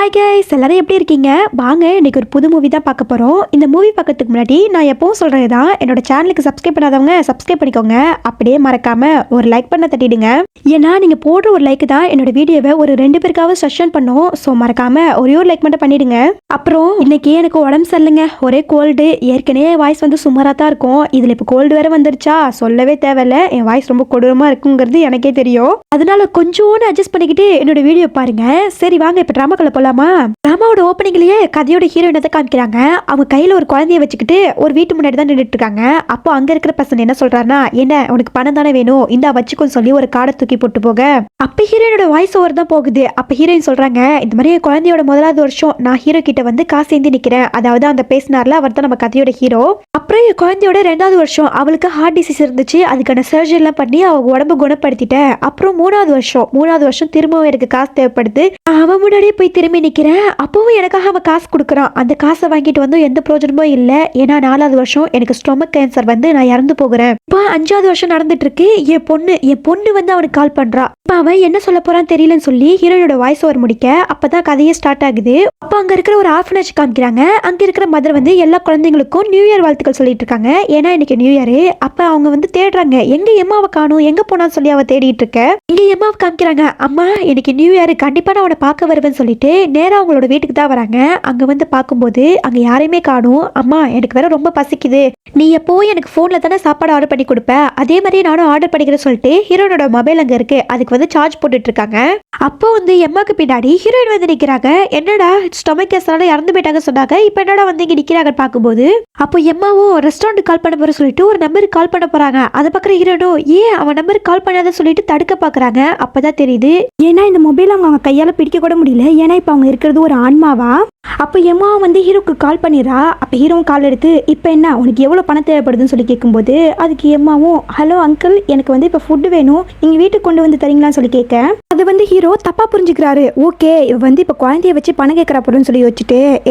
Hi guys, எல்லாரும் எப்படி இருக்கீங்க? வாங்க இன்னைக்கு ஒரு புது மூவி தான் பார்க்க போகிறோம். இந்த மூவி பார்க்கறதுக்கு முன்னாடி நான் எப்பவும் சொல்கிறது தான், என்னோட சேனலுக்கு சப்ஸ்கிரைப் பண்ணாதவங்க சப்ஸ்கிரைப் பண்ணிக்கோங்க. அப்படியே மறக்காம ஒரு லைக் பண்ண தட்டிடுங்க. ஏன்னா நீங்கள் போடுற ஒரு லைக் தான் என்னோட வீடியோவை ஒரு 2 பேருக்காவது சஜஷன் பண்ணும். ஸோ மறக்காம ஒரே ஒரு லைக் மட்டும் பண்ணிடுங்க. அப்புறம் இன்னைக்கு எனக்கு உடம்பு சரியில்லைங்க, ஒரே கோல்டு. ஏற்கனவே வாய்ஸ் வந்து சுமாராக தான் இருக்கும். இதில் இப்போ கோல்டு வேற வந்துருச்சா, சொல்லவே தேவையில்ல. என் வாய்ஸ் ரொம்ப கொடூரமாக இருக்குங்கிறது எனக்கே தெரியும். அதனால கொஞ்சோன்னு அட்ஜஸ்ட் பண்ணிக்கிட்டு என்னோட வீடியோ பாருங்க. சரி வாங்க இப்போ ட்ராமாக்குள்ள போலாமா? ட்ராமாவோட ஓப்பனிங்லயே கதையோட ஹீரோயினை காமிக்கிறாங்க. அவங்க கையில ஒரு குழந்தைய வச்சுக்கிட்டு ஒரு வீட்டு முன்னாடி தான் நின்றுட்டு இருக்காங்க. அப்போ அங்க இருக்கிற பர்சன் என்ன சொல்றாருன்னா, என்ன உனக்கு பணம் தானே வேணும், இந்தா வச்சுக்கோன்னு சொல்லி ஒரு கார்டை தூக்கி போட்டு போக, அப்ப ஹீரோயினோட வாய்ஸ் ஓவர் தான் போகுது. அப்ப ஹீரோயின் சொல்றாங்க, இந்த மாதிரி குழந்தையோட முதலாவது வருஷம் நான் ஹீரோ கிட்ட வந்து காசு ஏந்தி நிக்கிறேன். அதாவது அந்த பேசினார்ல, அவர் தான் நம்ம கதையோட ஹீரோ. அப்புறம் என் குழந்தையோட 2வது வருஷம் அவளுக்கு ஹார்ட் டிசீஸ் இருந்துச்சு. அதுக்கான சர்ஜரி எல்லாம் பண்ணி அவங்க உடம்பு குணப்படுத்திட்டேன். அப்புறம் 3வது வருஷம் திரும்பவும் எனக்கு காசு தேவைப்படுது. அவன் முன்னாடியே போய் திரும்பி நிக்கிறேன். அப்பவும் எனக்காக அவன் காசு கொடுக்குறான். அந்த காசை வாங்கிட்டு வந்து எந்த பிரயோஜனமும் இல்லை. ஏன்னா 4வது வருஷம் எனக்கு ஸ்டொமக் கேன்சர் வந்து நான் இறந்து போகிறேன். இப்போ 5வது வருஷம் நடந்துட்டு இருக்கு. என் பொண்ணு வந்து அவனுக்கு கால் பண்றா. இப்போ அவன் என்ன சொல்ல போறான்னு தெரியலன்னு சொல்லி ஹீரோனோட வாய்ஸ் ஓவர் முடிக்க அப்பதான் கதையே ஸ்டார்ட் ஆகுது. அப்போ அங்க இருக்கிற ஒரு ஆர்ஃபனேஜ் காமிக்கிறாங்க. அங்க இருக்கிற மதர் வந்து எல்லா குழந்தைங்களுக்கும் நியூ இயர் வாழ்த்துக்கள் சொல்லிட்டு இருக்காங்க. ஏன்னா இன்னைக்கு நியூ இயர். அப்ப அவங்க வந்து தேடுறாங்க, எங்க எம்மாவை காணும், எங்க போனான்னு சொல்லி அவ தேடிட்டு இருக்க. இங்க எம்மாவை காமிக்கிறாங்க. அம்மா இன்னைக்கு நியூ இயர், கண்டிப்பா நான் அவனை பார்க்க வருவேன்னு சொல்லிட்டு நேரா அவங்களோட வீட்டுக்கு தான் வராங்க. அங்க வந்து பார்க்கும்போது அங்க யாரையுமே காணும். அம்மா எனக்கு வேற ரொம்ப பசிக்குது, நீ எப்போ எனக்கு போன்ல தானே சாப்பாடு ஆர்டர் பண்ணி கொடுப்ப, அதே மாதிரி நானும் ஆர்டர் பண்ணிக்கிறேன்னு சொல்லிட்டு ஹீரோனோட மொபைல் அங்க இருக்கு, அதுக்கு வந்து சார்ஜ் போட்டுட்டு இருக்காங்க. அப்போ வந்து எம்மாக்கு பின்னாடி ஹீரோயின் வந்து நிக்கிறாங்க. என்னடா ஸ்டொமக் கேன்சரால இறந்து போயிட்டாங்க சொன்னாங்க, இப்ப என்னடா வந்து இங்க நிக்கிறாங்கன்னு பார்க்கும்போது அப்போ எம்மாவும் ரெஸ்டாரண்ட் கால் பண்ண போற சொல்லிட்டு ஒரு நம்பருக்கு கால் பண்ண போறாங்க. அதை பக்கம் ஹீரோனும் ஏன் அவன் நம்பருக்கு கால் பண்ணாத சொல்லிட்டு தடுக்க பாக்குறாங்க. அப்பதான் தெரியுது, ஏன்னா இந்த மொபைல் அவங்க கையால பிடிக்க கூட முடியல. ஏன்னா இப்ப அவங்க இருக்கிறது ஒரு ஆன்மாவா. அப்போ எம்மா வந்து ஹீரோக்கு கால் பண்ணிடுறா. அப்போ ஹீரோவும் கால் எடுத்து, இப்போ என்ன உனக்கு எவ்வளோ பணம் தேவைப்படுதுன்னு சொல்லி கேட்கும்போது அதுக்கு எம்மாவும், ஹலோ அங்கிள், எனக்கு வந்து இப்போ ஃபுட்டு வேணும், நீங்கள் வீட்டுக்கு கொண்டு வந்து தரீங்களான்னு சொல்லி கேட்க, அது வந்து ஹீரோ தப்பாக புரிஞ்சுக்கிறாரு. ஓகே இவ வந்து இப்போ குழந்தைய வச்சு பணம் கேட்குறா போறன்னு சொல்லி வச்சுட்டு,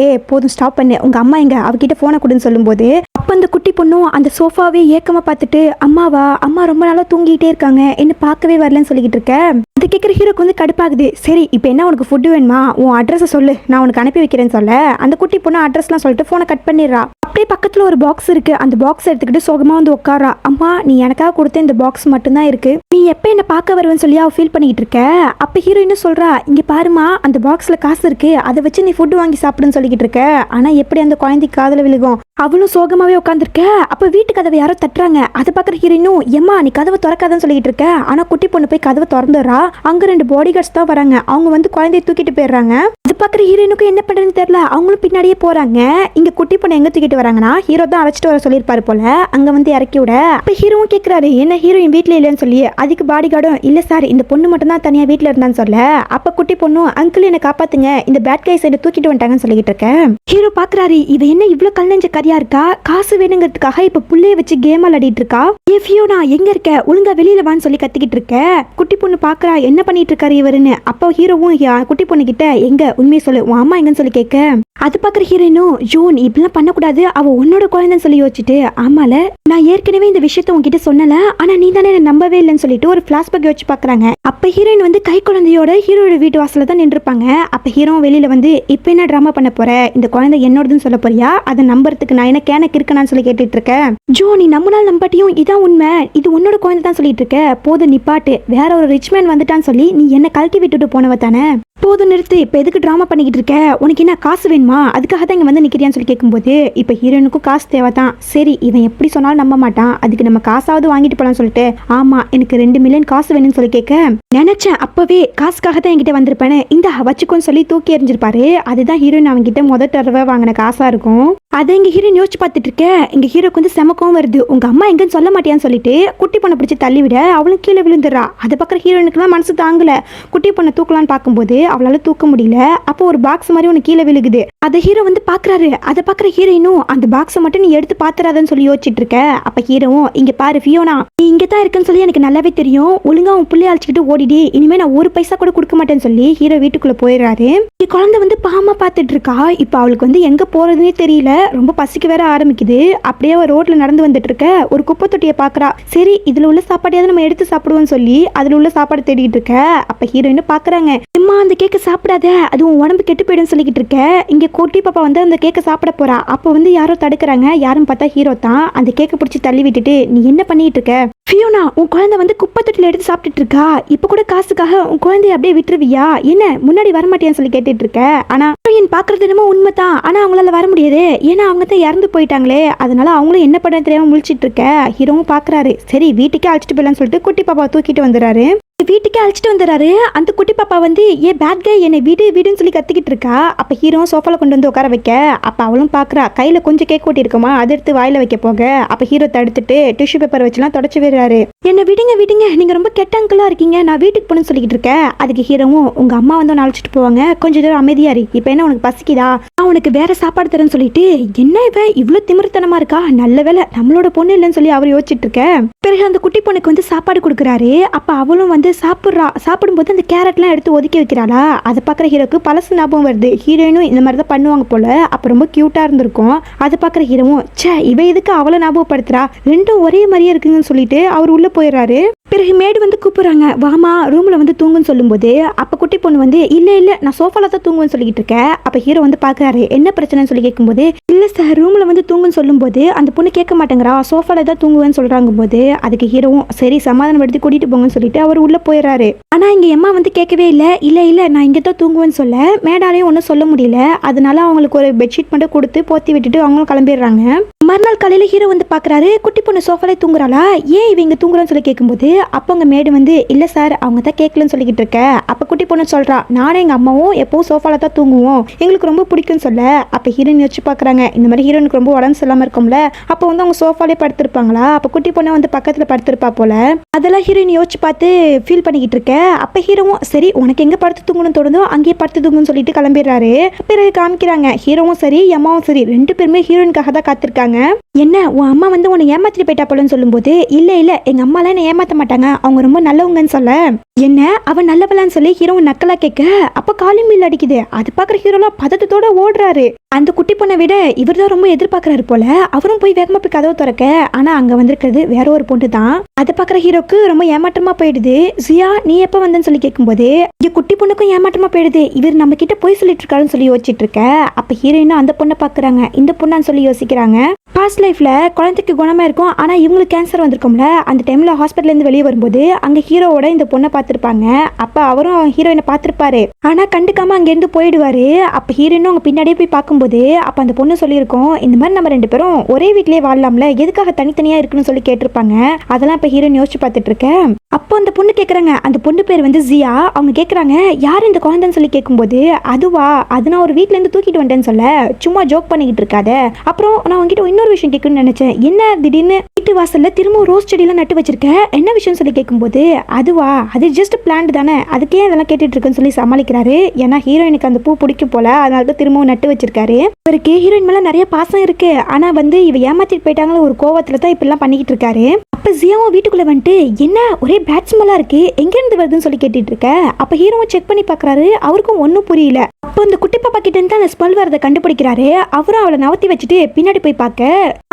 போதும் ஸ்டாப் பண்ணு, உங்கள் அம்மா எங்க, அவகிட்ட ஃபோனை கொடுன்னு சொல்லும்போது அப்போ அந்த குட்டி பொண்ணும் அந்த சோஃபாவே ஏக்கமாக பார்த்துட்டு, அம்மாவா, அம்மா ரொம்ப நாளாக தூங்கிட்டே இருக்காங்க, என்ன பார்க்கவே வரலன்னு சொல்லிக்கிட்டு இருக்க. அது கேட்குற ஹீரோக்கு வந்து கடுப்பாகுது. சரி இப்போ என்ன உனக்கு ஃபுட்டு வேணுமா, உன் அட்ரஸை சொல்லு, நான் உனக்கு அனுப்பி வைக்கிறேன்னு சொல்ல அந்த குட்டி பொண்ணு அட்ரஸ்லாம் சொல்லிட்டு ஃபோனை கட் பண்ணிடுறா. அப்படியே பக்கத்தில் ஒரு பாக்ஸ் இருக்கு. அந்த பாக்ஸ் எடுத்துக்கிட்டு சோகமாக வந்து உட்காரா. அம்மா நீ எனக்காக கொடுத்த இந்த பாக்ஸ் மட்டும்தான் இருக்கு, நீ எப்போ என்ன பார்க்க வருவேன்னு சொல்லி அவள் ஃபீல் பண்ணிக்கிட்டு இருக்க. அப்போ ஹீரோயினும் சொல்றா, இங்கே பாருமா அந்த பாக்ஸில் காசு இருக்கு, அதை வச்சு நீ ஃபுட்டு வாங்கி சாப்பிடுன்னு சொல்லிக்கிட்டு இருக்க. ஆனால் எப்படி அந்த குழந்தைக்கு காதில் விழுகும், அவளும் சோகமாவே உட்காந்துருக்க. அப்போ வீட்டு கதவை யாரோ தட்டுறாங்க. அதை பார்க்குற ஹீரோயினும், எம்மா நீ கதவை திறக்காதன்னு சொல்லிட்டு இருக்க. ஆனால் குட்டி பொண்ணு போய் கதவை திறந்துடுறா. அங்கே 2 பாடி கார்ட்ஸ் தான் வராங்க. அவங்க வந்து குழந்தைய தூக்கிட்டு போயிடுறாங்க. அது பார்க்குற ஹீரோயினுக்கு என்ன பண்ணுறதுன்னு தெரியல. அவங்களும் பின்னாடியே போறாங்க. இங்கே குட்டி பொண்ணு எங்கே தூக்கிட்டு வராங்கன்னா, ஹீரோ தான் அழைச்சிட்டு வர சொல்லியிருப்பாரு போல. அங்கே வந்து இறக்கி விட அப்போ ஹீரோவும் கேட்குறாரு, என்ன ஹீரோயின் வீட்டில் இல்லைன்னு சொல்லி. அதுக்கு பாடி கார்டும், இல்லை சார் இந்த பொண்ணு மட்டும் தான் தனியாக வீட்டில் இருந்தான்னு சொல்ல. அப்போ குட்டி பொண்ணும், அங்கிள் என்னை காப்பாத்துங்க, இந்த பேட் கை சைடு தூக்கிட்டு வந்துட்டாங்கன்னு சொல்லிட்டு இருக்கேன். ஹீரோ பார்க்குறாரு, இவ என்ன இவ்வளோ கல்நெஞ்ச கரியா இருக்கா, காசு வேணுங்கிறதுக்காக இப்போ புள்ளைய வச்சு கேம் விளையாடிட்டு இருக்கா. ஏ ஃபியோனா எங்க இருக்க, ஒழுங்கா வெளியில வான்னு சொல்லி கத்திக்கிட்டு இருக்க. குட்டி பொண்ணு பார்க்குறா, என்ன பண்ணிட்டு இருக்காரு இவருன்னு. அப்போ ஹீரோவும் குட்டி பொண்ணு கிட்ட, எங்க உண்மையை சொல்லு, உன் அம்மா எங்கன்னு சொல்லி கேட்க, அது பார்க்குற ஹீரோயினும், ஜோன் இப்படிலாம் பண்ணக்கூடாது, அவ உன்னோட குழந்தைன்னு சொல்லி யோசிச்சுட்டு, ஆமால நான் ஏற்கனவே இந்த விஷயத்த உங்ககிட்ட சொன்னல, ஆனா நீ தானே என்ன நம்பவே இல்லைன்னு சொல்லிட்டு ஒரு பிளாஷ்பேக் வச்சு பாக்குறாங்க. அப்ப ஹீரோயின் வந்து கை குழந்தையோட ஹீரோட வீட்டு வாசல தான் நின்றுப்பாங்க. அப்ப ஹீரோ வெளியில வந்து, இப்ப என்ன டிராமா பண்ண போற, இந்த குழந்தை என்னோடதுன்னு சொல்ல போறியா, அதை நம்புறதுக்கு நான் என்ன கேனக்கு இருக்கேன்னு சொல்லி கேட்டுட்டு இருக்கேன். ஜோ நீ நம்மளால் நம்பட்டியும் இதான் உண்மை, இது உன்னோட குழந்தை தான் சொல்லிட்டு இருக்க, போதும் நிப்பாட்டு, வேற ஒரு ரிச்மேன் வந்துட்டான்னு சொல்லி நீ என்ன கழட்டி விட்டுட்டு போனவ தானே, போதும் நிறுத்து, இப்போ எதுக்கு ட்ராமா பண்ணிக்கிட்டு இருக்க, உனக்கு என்ன காசு வேணுமா, அதுக்காக தான் இங்கே வந்து நிற்கிறியான்னு சொல்லி கேட்கும்போது இப்போ ஹீரோனுக்கும் காசு தேவை தான். சரி இவன் எப்படி சொன்னாலும் நம்ப மாட்டான், அதுக்கு நம்ம காசாவது வாங்கிட்டு போகலான்னு சொல்லிட்டு, ஆமா எனக்கு 2 மில்லியன் காசு வேணும்னு சொல்லி கேட்க, நினைச்சேன் அப்பவே காசுக்காக தான் என்கிட்ட வந்திருப்பேன்னு, இந்த வச்சுக்கோன்னு சொல்லி தூக்கி எறிஞ்சிருப்பாரு. அதுதான் ஹீரோயின் அவங்கிட்ட முதல் தடவை வாங்கின காசா இருக்கும். அதை இங்கே ஹீரோயின் யோசிச்சு பார்த்துட்டு இருக்க. இங்கே ஹீரோக்கு வந்து செமக்கவும் வருது. உங்க அம்மா எங்கன்னு சொல்ல மாட்டியான்னு சொல்லிட்டு குட்டி பொண்ணை பிடிச்சி தள்ளி விட அவளும் கீழே விழுந்துடுறா. அதை பக்கம் ஹீரோயினுக்குலாம் மனசு தாங்கல. குட்டி பொண்ணை தூக்கலான்னு பார்க்கும்போது அவளால தூக்க முடியல. அப்போ ஒரு பாக்ஸ் மாதிரி ஒன்று கீழே விழுகுது. அதை ஹீரோ வந்து பாக்குறாரு. அதை பாக்குற ஹீரோயினும், அந்த பாக்ஸை மட்டும் நீ எடுத்து பாத்துறாதன்னு சொல்லி யோசிச்சுட்டு இருக்க. அப்ப ஹீரோவும், இங்க பாரு ஃபியோனா, நீ இங்க தான் இருக்குன்னு சொல்லி எனக்கு நல்லாவே தெரியும், ஒழுங்கா உன் புள்ளைய அழைச்சிக்கிட்டு ஓடிடி, இனிமே நான் ஒரு பைசா கூட கொடுக்க மாட்டேன்னு சொல்லி ஹீரோ வீட்டுக்குள்ள போயிடுறாரு. குழந்தை வந்து பாமா பார்த்துட்டு இருக்கா. இப்போ அவளுக்கு வந்து எங்க போறதுன்னே தெரியல. ரொம்ப பசிக்க வேற ஆரம்பிக்குது. அப்படியே அவ ரோட்ல நடந்து வந்துட்டு இருக்க ஒரு குப்பை தொட்டியை பாக்குறா. சரி இதுல உள்ள சாப்பாடையாவது நம்ம எடுத்து சாப்பிடுவோம்னு சொல்லி அதுல உள்ள சாப்பாடு தேடிட்டு இருக்க. அப்ப ஹீரோயின் பாக்குறாங்க. அம்மா அந்த கேக்க சாப்பிடாத, அதுவும் உடம்பு கெட்டு போயிடும் சொல்லிக்கிட்டு இருக்க. இங்க குட்டி பாப்பா வந்து அந்த கேக்க சாப்பிட போறா. அப்ப வந்து யாரோ தடுக்கிறாங்க. யாரும் பார்த்தா ஹீரோ தான். அந்த கேக்க பிடிச்சி தள்ளி விட்டுட்டு நீ என்ன பண்ணிட்டு இருக்க? ஃபியோனா, உன் குழந்தை வந்து குப்பை தொட்டில எடுத்து சாப்பிட்டுட்டு இருக்கா. இப்ப கூட காசுக்காக உன் குழந்தைய அப்படியே விட்டுருவியா? என்ன முன்னாடி வரமாட்டியான்னு சொல்லி கேட்டுட்டு இருக்க. ஆனா பாக்குறது என்னமோ உண்மைதான். ஆனா அவங்களால வர முடியாது. ஏன்னா அவங்க தான் இறந்து போயிட்டாங்களே. அதனால அவங்களும் என்ன பண்ண தெரியாம முழிச்சிட்டு இருக்க. ஹீரோவும் பாக்குறாரு. சரி வீட்டுக்கே அழைச்சிட்டு போயிடலாம்னு சொல்லிட்டு குட்டி பாப்பா தூக்கிட்டு வந்துடுறாரு. வீட்டுக்கே அழைச்சிட்டு வந்துடுறாரு. அந்த குட்டி பாப்பா வந்து ஏ பேட் கை என்னை வீடு வீடுன்னு சொல்லி கத்திக்கிட்டு இருக்கா. அப்ப ஹீரோ சோஃபால கொண்டு வந்து உட்கார வைக்க. அப்ப அவளும் பாக்குறா. கையில கொஞ்சம் கேக் ஓட்டி இருக்குமா, அதை எடுத்து வாயில வைக்க போக அப்ப ஹீரோ தடுத்துட்டு டிஷ்யூ பேப்பர் வச்சுலாம் தொடச்சு விடுறாரு. என்ன விடுங்க விடுங்க, நீங்க ரொம்ப கெட்ட அங்கிளா இருக்கீங்க, நான் வீட்டுக்கு போகணும்னு சொல்லிக்கிட்டு இருக்கேன். அதுக்கு ஹீரோவும் உங்க அம்மா வந்து அழைச்சிட்டு போவாங்க, கொஞ்சம் நேரம் அமைதியாரி. இப்ப என்ன உனக்கு பசிக்குதா, நான் உனக்கு வேற சாப்பாடு தரேன்னு சொல்லிட்டு என்ன இவ இவ்வளவு திமிர்த்தனமா இருக்கா. நல்ல வேலை நம்மளோட பொண்ணு இல்லைன்னு சொல்லி அவர் யோசிச்சுட்டு இருக்க. பிறகு அந்த குட்டி பொண்ணுக்கு வந்து சாப்பாடு கொடுக்குறாரு. அப்ப அவளும் வந்து சாப்பிடும்போது அந்த கேரட்லாம் எடுத்து ஒதுக்கி வைக்கிறாளா. அதை பார்க்குற ஹீரோக்கு பழசு ஞாபகம் வருது. ஹீரோயினும் இந்த மாதிரி தான் பண்ணுவாங்க போல. அப்போ ரொம்ப கியூட்டா இருந்திருக்கும். அதை பார்க்குற ஹீரோவும் ச்சே இவ எதுக்கு அவளை ஞாபகப்படுத்துறா, ரெண்டும் ஒரே மாதிரியே இருக்குங்கன்னு சொல்லிட்டு அவர் உள்ள போயிடுறாரு. பிறகு மேடு வந்து கூப்பிடுறாங்க, வாமா ரூம்ல வந்து தூங்குன்னு சொல்லும்போது அப்ப குட்டி பொண்ணு வந்து இல்ல இல்ல நான் சோஃபால தான் தூங்குவேன்னு சொல்லிட்டு இருக்கேன். அப்ப ஹீரோ வந்து பாக்குறாரு. என்ன பிரச்சனைன்னு சொல்லி கேட்கும்போது இல்ல சார் ரூம்ல வந்து தூங்குன்னு சொல்லும்போது அந்த பொண்ணு கேட்க மாட்டேங்கிறா, சோஃபால தான் தூங்குவேன்னு சொல்றாங்க போது அதுக்கு ஹீரோவும் சரி சமாதானப்படுத்தி கூட்டிட்டு போங்கன்னு சொல்லிட்டு அவர் உள்ள போயிடுறாரு. ஆனா இங்க அம்மா வந்து கேட்கவே இல்ல. இல்ல இல்ல நான் இங்க தான் தூங்குவேன்னு சொல்ல மேடாலையும் ஒன்னும் சொல்ல முடியல. அதனால அவங்களுக்கு ஒரு பெட்ஷீட் மட்டும் கொடுத்து போத்தி விட்டுட்டு அவங்களும் கிளம்பிடுறாங்க. மறுநாள் காலையில ஹீரோ வந்து பாக்குறாரு. குட்டி பொண்ணு சோஃபாலே தூங்குறாளா, ஏன் இவ இங்க தூங்குறான்னு சொல்லி கேட்கும்போது அப்ப அவங்க மேடு வந்து இல்ல சார் அவங்க தான் கேட்கலன்னு சொல்லிக்கிட்டு இருக்க. அப்ப குட்டி பொண்ணு சொல்றா நானும் எங்க அம்மாவும் எப்பவும் சோஃபால தான் தூங்குவோம், எங்களுக்கு ரொம்ப பிடிக்கும்னு சொல்ல. அப்ப ஹீரோயின் வச்சு பாக்குறாங்க. இந்த மாதிரி ஹீரோனுக்கு ரொம்ப உடம்பு சரியில்லாம இருக்கும்ல, அப்ப வந்து அவங்க சோஃபாலே படுத்திருப்பாங்களா. அப்ப குட்டி பொண்ணு வந்து பக்கத்துல படுத்திருப்பா போல. அதெல்லாம் ஹீரோயின் யோசிச்சு பார்த்து ஃபீல் பண்ணிக்கிட்டு இருக்க. அப்ப ஹீரோவும் சரி உனக்கு எங்க படுத்து தூங்கணும்னு தோணுதோ அங்கேயே படுத்து தூங்குன்னு சொல்லிட்டு கிளம்பிடுறாரு. பிறகு காமிக்கிறாங்க ஹீரோவும் சரி அம்மாவும் சரி ரெண்டு பேருமே ஹீரோயினுக்காக தான் காத்திருக்காங்க. என்ன உன் அம்மா வந்து உன்னை ஏமாத்திட்டு போயிட்டா போலன்னு சொல்லும்போது இல்ல இல்ல எங்க அம்மாலாம் என்ன ஏமாத்த மாட்டாங்க, அவங்க ரொம்ப நல்லவங்கன்னு சொல்ல. என்ன அவன் நல்லவளான்னு சொல்லி ஹீரோ நக்கலா கேட்க. அப்ப காலிங் பில் அடிக்குது. அது பாக்குற ஹீரோலாம் பதட்டத்தோட ஓடுறாரு. அந்த குட்டி பொண்ணை விட இவர் தான் ரொம்ப எதிர்பார்க்கறாரு போல. அவரும் போய் வேகமா போய் கதவை திறக்க. ஆனா அங்க வந்திருக்கிறது வேற ஒரு பொண்ணு தான். அதை பாக்குற ஹீரோக்கு ரொம்ப ஏமாற்றமா போயிடுது. ஜியா நீ எப்ப வந்தன்னு சொல்லி கேட்கும்போது இங்க குட்டி பொண்ணுக்கும் ஏமாற்றமா போயிடுது. இவர் நம்ம கிட்ட போய் சொல்லிட்டு இருக்காருன்னு சொல்லி யோசிச்சுட்டு இருக்க. அப்ப ஹீரோயினும் அந்த பொண்ணை பாக்குறாங்க. இந்த பொண்ணான்னு சொல்லி யோசிக்கிறாங்க. பாஸ்ட் லைஃப்ல குழந்தைக்கு குணமா இருக்கும், ஆனா இவங்களுக்கு கேன்சர் வந்திருக்கும்ல. அந்த டைம்ல ஹாஸ்பிட்டல்ல இருந்து வெளியே வரும்போது அங்க ஹீரோவோட இந்த பொண்ணை பார்த்திருப்பாங்க. அப்ப அவரும் ஹீரோயினை பார்த்திருப்பாரு. ஆனா கண்டுக்காம அங்க இருந்து போயிடுவாரு. அப்ப ஹீரோயினும் அவங்க பின்னாடியே போய் பார்க்கும்போது அப்ப அந்த பொண்ணு சொல்லியிருக்கோம் இந்த மாதிரி நம்ம ரெண்டு பேரும் ஒரே வீட்லயே வாழலாம்ல, எதுக்காக தனித்தனியா இருக்குன்னு சொல்லி கேட்டிருப்பாங்க. அதெல்லாம் இப்ப ஹீரோயின் யோசிச்சு பார்த்துட்டு இருக்கேன். அப்போ அந்த பொண்ணு கேட்குறாங்க. அந்த பொண்ணு பேர் வந்து ஜியா. அவங்க கேட்குறாங்க யார் இந்த குழந்தைன்னு சொல்லி கேட்கும்போது அதுவா அது நான் ஒரு வீட்ல இருந்து தூக்கிட்டு வந்தேன்னு சொல்ல சும்மா ஜோக் பண்ணிக்கிட்டு இருக்காத. அப்புறம் நான் உங்ககிட்ட இன்னொரு விஷயம் கேட்கணும்னு நினைச்சேன். என்ன திடீர்னு வீட்டு வாசல்ல திரும்ப ரோஸ் செடியெல்லாம் நட்டு வச்சிருக்கேன், என்ன விஷயம் சொல்லி கேட்கும்போது அதுவா அது ஜஸ்ட் பிளான்ட் தானே, அதுக்கே அதெல்லாம் கேட்டுட்டு இருக்குன்னு சொல்லி சமாளிக்கிறாரு. ஏன்னா ஹீரோயினுக்கு அந்த பூ பிடிக்கும் போல, அதனால தான் திரும்பவும் நட்டு வச்சிருக்காரு. இவருக்கு ஹீரோயின் மேல நிறைய பாசம் இருக்கு. ஆனா வந்து இவ ஏமாத்திட்டு போயிட்டாங்களோ ஒரு கோவத்துல தான் இப்பெல்லாம் பண்ணிக்கிட்டு இருக்காரு. அப்ப ஜியாவும் வீட்டுக்குள்ள வந்துட்டு என்ன ஒரே பேட் ஸ்மெல்லா இருக்கு, எங்க இருந்து வருதுன்னு சொல்லி கேட்டுட்டு இருக்க. அப்ப ஹீரோவும் செக் பண்ணி பாக்குறாரு. அவருக்கும் ஒன்னும் புரியல. அப்போ அந்த குட்டி பாப்பா கிட்ட இருந்து அந்த ஸ்மெல் வரதை கண்டுபிடிக்கிறாரு. அவரும் அவளை நவத்தி வச்சுட்டு பின்னாடி போய் பார்க்க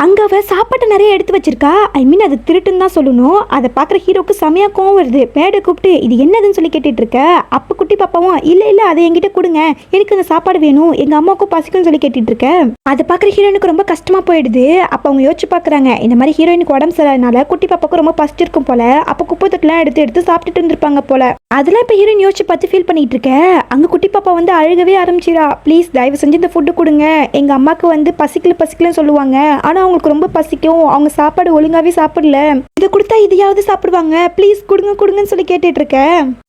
அங்க அவ சாப்பாட்டை நிறைய எடுத்து வச்சிருக்கா. ஐ மீன் அது திருட்டுன்னு தான் சொல்லணும். அதை பாக்குற ஹீரோக்கு செமையா கோவம் வருது. மேடை கூப்பிட்டு இது என்னதுன்னு சொல்லி கேட்டுட்டு இருக்க. அப்ப குட்டி பாப்பாவும் இல்ல இல்ல அதை என்கிட்ட கொடுங்க, எனக்கு அந்த சாப்பாடு வேணும், எங்க அம்மாவுக்கும் பசிக்கும்னு சொல்லி கேட்டுட்டு இருக்க. அதை பாக்குற ஹீரோயினுக்கு ரொம்ப கஷ்டமா போயிடுது. அப்ப அவங்க யோசிச்சு பாக்குறாங்க இந்த மாதிரி ஹீரோயினுக்கு உடம்பு சரியில்லைனால குட்டி பாப்பாக்கு ரொம்ப பசிச்சிருக்கும் போல. அப்ப குப்பை தொட்டெல்லாம் எடுத்து எடுத்து சாப்பிட்டுட்டு இருந்திருப்பாங்க போல. அதெல்லாம் இப்ப ஹீரோயின் யோசிச்சு பார்த்து ஃபீல் பண்ணிட்டு இருக்க. அங்க குட்டி பாப்பா வந்து அழுகவே ஆரம்பிச்சிரா. ப்ளீஸ் தயவு செஞ்சு இந்த ஃபுட்டு கொடுங்க, எங்க அம்மாக்கு வந்து பசிக்கலன்னு சொல்லுவாங்க, ஆனா அவங்களுக்கு ரொம்ப பசிக்கும், அவங்க சாப்பாடு ஒழுங்காவே சாப்பிடல, இதை கொடுத்தா இதையாவது சாப்பிடுவாங்க, ப்ளீஸ் கொடுங்கன்னு சொல்லி கேட்டுட்டு இருக்க.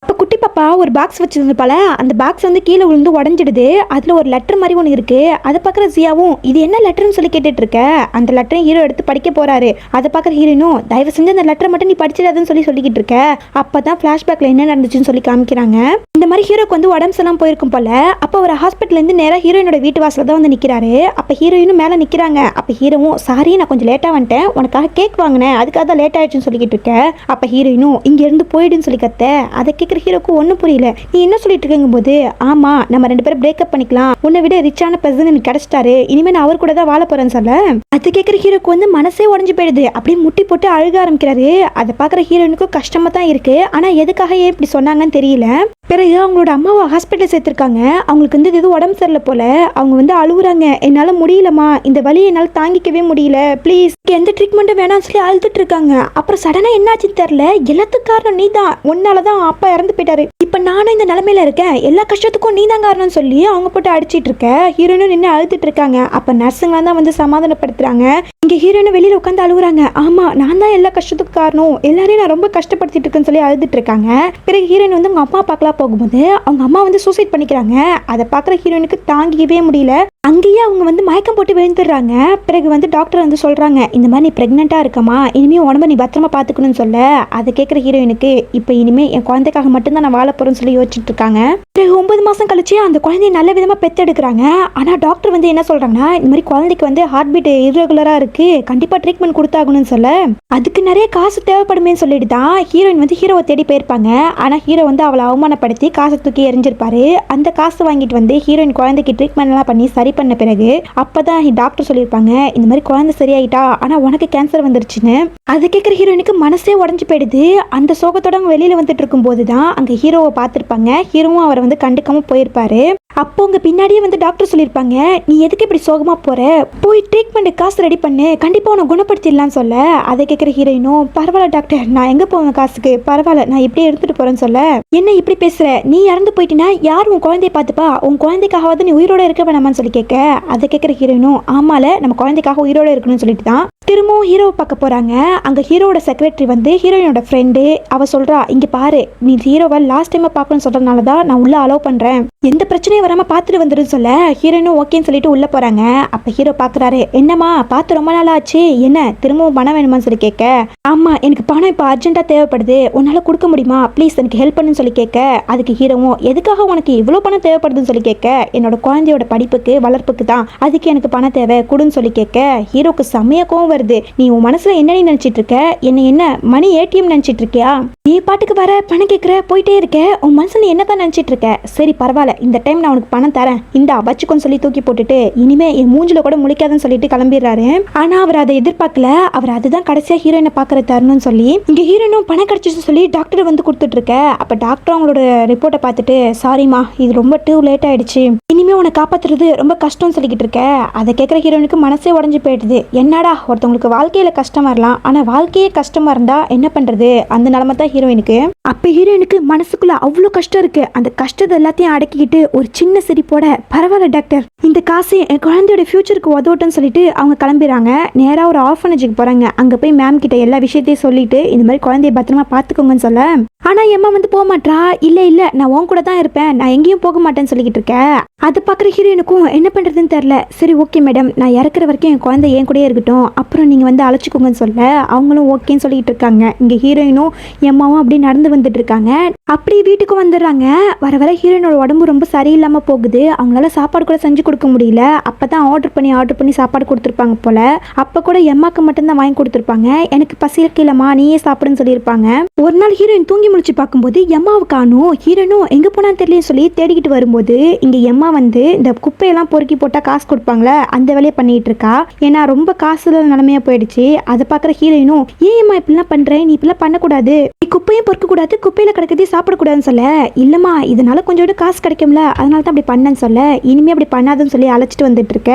அப்ப குட்டி பாப்பா ஒரு பாக்ஸ் வச்சிருந்தப்பால அந்த பாக்ஸ் வந்து கீழே விழுந்து உடஞ்சிடுது. அதுல ஒரு லெட்டர் மாதிரி ஒன்று இருக்கு. அதை பாக்குற ஜியாவும் இது என்ன லெட்டர்னு சொல்லி கேட்டுட்டு இருக்க. அந்த லெட்டரை ஹீரோ எடுத்து படிக்க போறாரு. அதை பாக்குற ஹீரோயினும் தயவு செஞ்சு அந்த லெட்டரை மட்டும் நீ படிச்சிடாதுன்னு சொல்லிக்கிட்டு இருக்க. அப்பதான் பிளாஷ்பேக்ல என்ன நடந்துச்சுன்னு சொல்லி காமிக்கிறாங்க. இந்த மாதிரி ஹீரோக்கு வந்து உடம்பு எல்லாம் போயிருக்கும் போல. அப்போ ஒரு ஹாஸ்பிட்டல்ல இருந்து நேரா ஹீரோயினோட வீட்டு வாசல்ல தான் வந்து நிக்கிறாரு. அப்ப ஹீரோயினும் மேல நிக்கிறாங்க. அப்ப ஹீரோவும் சாரி நான் கொஞ்சம் லேட்டா வந்துட்டேன், உனக்காக கேக் வாங்கினேன், அதுக்காக தான் லேட் ஆயிடுச்சுன்னு சொல்லிக்கிட்டு இருக்க. அப்ப ஹீரோயினும் இங்க இருந்து போயிடுன்னு சொல்லி கத்த. அதை கேட்குற ஹீரோக்கு ஒன்றும் புரியல. நீ என்ன சொல்லிட்டு இருக்குங்கும் போது, ஆமா நம்ம 2 பேரும் பிரேக்கப் பண்ணிக்கலாம், உன்னை விட ரிச்சான பர்சன் எனக்கு கிடைச்சிட்டாரு, இனிமே நான் அவர் கூட தான் வாழ போறேன்னு சொல்ல. அதை கேட்குற ஹீரோக்கு வந்து மனசே உடஞ்சு போயிடுது. அப்படியே முட்டி போட்டு அழுக ஆரம்பிக்கிறாரு. அதை பார்க்குற ஹீரோயினுக்கும் கஷ்டமா தான் இருக்கு. ஆனா எதுக்காக ஏன் இப்படி சொன்னாங்கன்னு தெரியல. பிறகு அவங்களோட அம்மாவை ஹாஸ்பிட்டல் சேர்த்திருக்காங்க. அவங்களுக்கு வந்து எதுவும் உடம்பு சரியில்லை போல. அவங்க வந்து அழுகுறாங்க, என்னால முடியலமா, இந்த வலியை என்னால் தாங்கிக்கவே முடியல, ப்ளீஸ் எந்த ட்ரீட்மெண்ட்டும் வேணாம்னு சொல்லி அழுதுட்டு இருக்காங்க. அப்புறம் சடனா என்னாச்சுன்னு தெரியல, எல்லாத்துக்கும் காரணம் நீ தான், உன்னாலதான் அப்பா இறந்து போயிட்டாரு, இப்ப நானும் இந்த நிலைமையில இருக்கேன், எல்லா கஷ்டத்துக்கும் நீ தான் காரணம்னு சொல்லி அவங்க போட்டு அடிச்சிட்டு இருக்க. ஹீரோயினும் நின்று அழுதுட்டு இருக்காங்க. அப்ப நர்ஸுங்க தான் வந்து சமாதானப்படுத்துறாங்க. இங்க ஹீரோயினும் வெளியில உட்காந்து அழுகுறாங்க. ஆமா நான் தான் எல்லா கஷ்டத்துக்கும் காரணம், எல்லாரையும் நான் ரொம்ப கஷ்டப்படுத்திட்டு இருக்கேன்னு சொல்லி அழுதுட்டு இருக்காங்க. பிறகு ஹீரோயின் வந்து அவங்க அம்மா பார்க்கலாம் போகும்போது அவங்க அம்மா வந்து சூசைட் பண்ணிக்கிறாங்க. அதை பார்க்குற ஹீரோயினுக்கு தாங்கிக்கவே முடியல. அங்கேயே அவங்க வந்து மயக்கம் போட்டு விழுந்துடுறாங்க. பிறகு வந்து டாக்டர் வந்து சொல்றாங்க, இந்த மாதிரி நீ பிரெக்னெண்டா இருக்கமா, இனிமே உடம்ப நீ பத்திரமா பாத்துக்கணும்னு சொல்ல. அதை கேட்குற ஹீரோயினுக்கு இப்போ இனிமே என் குழந்தைக்காக மட்டும்தான் நான் வாழ போறேன்னு சொல்லி யோசிச்சுட்டு இருக்காங்க. பிறகு 9 மாசம் கழிச்சு அந்த குழந்தைய நல்ல விதமா பெத்தெடுக்கிறாங்க. ஆனா டாக்டர் வந்து என்ன சொல்றாங்கன்னா, இந்த மாதிரி குழந்தைக்கு வந்து ஹார்ட் பீட் இர்ரெகுலரா இருக்கு, கண்டிப்பா ட்ரீட்மெண்ட் கொடுத்தாகணும்னு சொல்ல. அதுக்கு நிறைய காசு தேவைப்படுமே சொல்லிட்டு தான் ஹீரோயின் வந்து ஹீரோவை தேடி போயிருப்பாங்க. ஆனா ஹீரோ வந்து அவளை அவமானப்படுத்தி காசை தூக்கி எரிஞ்சிருப்பாரு. அந்த காசு வாங்கிட்டு வந்து ஹீரோயின் குழந்தைக்கு ட்ரீட்மெண்ட் எல்லாம் பண்ணி சரி பண்ண பிறகு அப்பதான் டாக்டர் சொல்லியிருப்பாங்க, இந்த மாதிரி குழந்தை சரியாயிட்டா, ஆனா உனக்கு கேன்சர் வந்துருச்சுன்னு. அதை கேட்குற ஹீரோயினுக்கு மனசே உடஞ்சு போயிடுது. அந்த சோகத்தோட அவங்க வெளியில வந்துட்டு இருக்கும் போதுதான் அங்க ஹீரோவை பார்த்திருப்பாங்க. ஹீரோவும் அவரை வந்து கண்டுக்காம போயிருப்பாரு. அப்போ உங்க பின்னாடியே வந்து டாக்டர் சொல்லியிருப்பாங்க, நீ எதுக்கு இப்படி சோகமா போற, போய் ட்ரீட்மெண்ட் காசு ரெடி பண்ணு, கண்டிப்பா உன குணப்படுத்திடலாம்னு சொல்ல. அதை கேட்குற ஹீரோயினும், பரவாயில்ல டாக்டர், நான் எங்க போவேன் காசுக்கு, பரவாயில்ல நான் இப்படியே எடுத்துட்டு போறேன்னு சொல்ல. என்ன இப்படி பேசுற, நீ இறந்து போயிட்டினா யார் உன் குழந்தைய பார்த்துப்பா, உன் குழந்தைக்காகவாது நீ உயிரோட இருக்க வேணாமான்னு சொல்லி கேட்க. அதை கேட்குற ஹீரோயினும், ஆமால நம்ம குழந்தைக்காக உயிரோட இருக்கணும்னு சொல்லிட்டு தான் திரும்பவும் ஹீரோவை பார்க்க போறாங்க. அங்க ஹீரோட செக்ரட்டரி வந்து ஹீரோயினோட ஃப்ரெண்டு, அவ சொல்றா, இங்க பாரு நீ ஹீரோவை லாஸ்ட் டைம் பார்க்கணும்னு சொல்றதுனால தான் நான் உள்ள அலோவ் பண்றேன், எந்த பிரச்சனையும் வராம பார்த்துட்டு வந்துருன்னு சொல்ல. ஹீரோயினும் ஓகேன்னு சொல்லிட்டு உள்ள போறாங்க. அப்ப ஹீரோ பாக்குறாரு, என்னம்மா பார்த்து ரொம்ப நாள் ஆச்சு, என்ன திரும்பவும் பணம் வேணுமான்னு சொல்லி கேட்க. ஆமா எனக்கு பணம் இப்போ அர்ஜென்ட்டா தேவைப்படுது, உன்னால கொடுக்க முடியுமா, ப்ளீஸ் எனக்கு ஹெல்ப் பண்ணுன்னு சொல்லி கேட்க. அதுக்கு ஹீரோவும், எதுக்காக உனக்கு இவ்வளவு பணம் தேவைப்படுதுன்னு சொல்லி கேட்க. என்னோட குழந்தையோட படிப்புக்கு வளர்ப்புக்கு தான், அதுக்கு எனக்கு பணம் தேவை கொடுன்னு சொல்லி கேட்க. ஹீரோக்கு செம்மையா கோவம் வருது. நீ உன் மனசுல என்ன நினைச்சிட்டு இருக்க, என்ன மணி ஏடிஎம் நினைச்சிட்டு இருக்கியா, நீ பாட்டுக்கு வர பணம் கேட்குற போயிட்டே இருக்க, உன் மனசுல என்னதான் நினைச்சிட்டு இருக்க, சரி பரவாயில்ல இந்த டைம் நான் உனக்கு பணம் தரேன், இந்த வச்சுக்கோன்னு சொல்லி தூக்கி போட்டுட்டு இனிமே என் மூஞ்சில கூட முழிக்காதுன்னு சொல்லிட்டு கிளம்பிடுறாரு. ஆனா அவர் அதை எதிர்பார்க்கல. அவர் அதுதான் கடைசியா ஹீரோயினை பாக்குற தரணும்னு சொல்லி இங்க ஹீரோயினும் பணம் கிடைச்சிச்சு சொல்லி டாக்டர் வந்து கொடுத்துட்டு இருக்க. அப்ப டாக்டர் அவங்களோட ரிப்போர்ட்டை பார்த்துட்டு, சாரிமா இது ரொம்ப டூ லேட் ஆயிடுச்சு, இனிமே உன்னை காப்பாத்துறது ரொம்ப கஷ்டம்னு சொல்லிக்கிட்டு இருக்க. அதை கேட்குற ஹீரோயினுக்கு மனசே உடஞ்சு போயிடுது. என்னடா ஒருத்தவங்களுக்கு வாழ்க்கையில கஷ்டமா இருக்கலாம், ஆனா வாழ்க்கையே கஷ்டமா இருந்தா என்ன பண்றது, அந்த நிலைமை தான் ஹீரோயினுக்கு. அப்ப ஹீரோயினுக்கு மனசுக்குள்ள அவ்வளோ கஷ்டம் இருக்கு. அந்த கஷ்டத்தை எல்லாத்தையும் அடக்கிக்கிட்டு ஒரு சின்ன சிரிப்போட, பரவாயில்ல டாக்டர், இந்த காசு என் குழந்தையோட ஃபியூச்சருக்கு உதவட்டும்னு சொல்லிட்டு அவங்க கிளம்பிடுறாங்க. நேரா ஒரு ஆர்ஃபனேஜுக்கு போறாங்க. அங்க போய் மேம் கிட்ட எல்லா விஷயத்தையும் சொல்லிட்டு இந்த மாதிரி குழந்தைய பத்திரமா பாத்துக்கோங்கன்னு சொல்ல. ஆனா எம்மா வந்து போக மாட்டா. இல்ல நான் உன் கூட தான் இருப்பேன், நான் எங்கேயும் போக மாட்டேன்னு சொல்லிக்கிட்டு இருக்கேன். அது பாக்குற ஹீரோயினுக்கும் என்ன பண்றதுன்னு தெரியல. சரி ஓகே மேடம், நான் இறக்குற வரைக்கும் என் குழந்தை என் கூடயே இருக்கட்டும், அப்புறம் நீங்க வந்து அழைச்சிக்கோங்கன்னு சொல்ல. அவங்களும் ஓகேன்னு சொல்லிட்டு இருக்காங்க. இங்க ஹீரோயினும் எம்மாவும் அப்படி நடந்து வந்துட்டு இருக்காங்க. அப்படி வீட்டுக்கு வந்துடுறாங்க. வர வர ஹீரோயினோட உடம்பு ரொம்ப சரியில்லாம போகுது. அவங்களால சாப்பாடு கூட செஞ்சு கொடுக்க முடியல. அப்பதான் ஆர்டர் பண்ணி சாப்பாடு கொடுத்துருப்பாங்க போல. அப்ப கூட எம்மாக்கு மட்டும்தான் வாங்கி கொடுத்துருப்பாங்க. எனக்கு பசி இருக்கலமா நீயே சாப்பிடுன்னு சொல்லியிருப்பாங்க. ஒரு நாள் ஹீரோயின் தூங்கி முழிச்சு பார்க்கும்போது எம்மாவை காணும். ஹீரோயினும் எங்க போனான்னு தெரியல சொல்லி தேடிக்கிட்டு வரும்போது இங்க எம்மா வந்து இந்த குப்பையெல்லாம் பொறுக்கி போட்டா காசு கொடுப்பாங்களே அந்த வேலையை பண்ணிட்டு இருக்கா. ஏன்னா ரொம்ப காசு நிலைமையா போயிடுச்சு. அதை பாக்குற ஹீரோயினும், ஏன் எம்மா இப்படிலாம் பண்ற, நீ இப்படிலாம் பண்ணக்கூடாது, நீ குப்பையும் பொறுக்க கூடாது, குப்பையில கிடக்கிறதே சாப்பிடக்கூடாதுன்னு சொல்ல. இல்லம்மா இதனால கொஞ்சோட காசு கிடைக்கும்ல, அதனால தான் அப்படி பண்ணேன்னு சொல்ல. இனிமே அப்படி பண்ணாதுன்னு சொல்லி அழைச்சிட்டு வந்துட்டு இருக்க.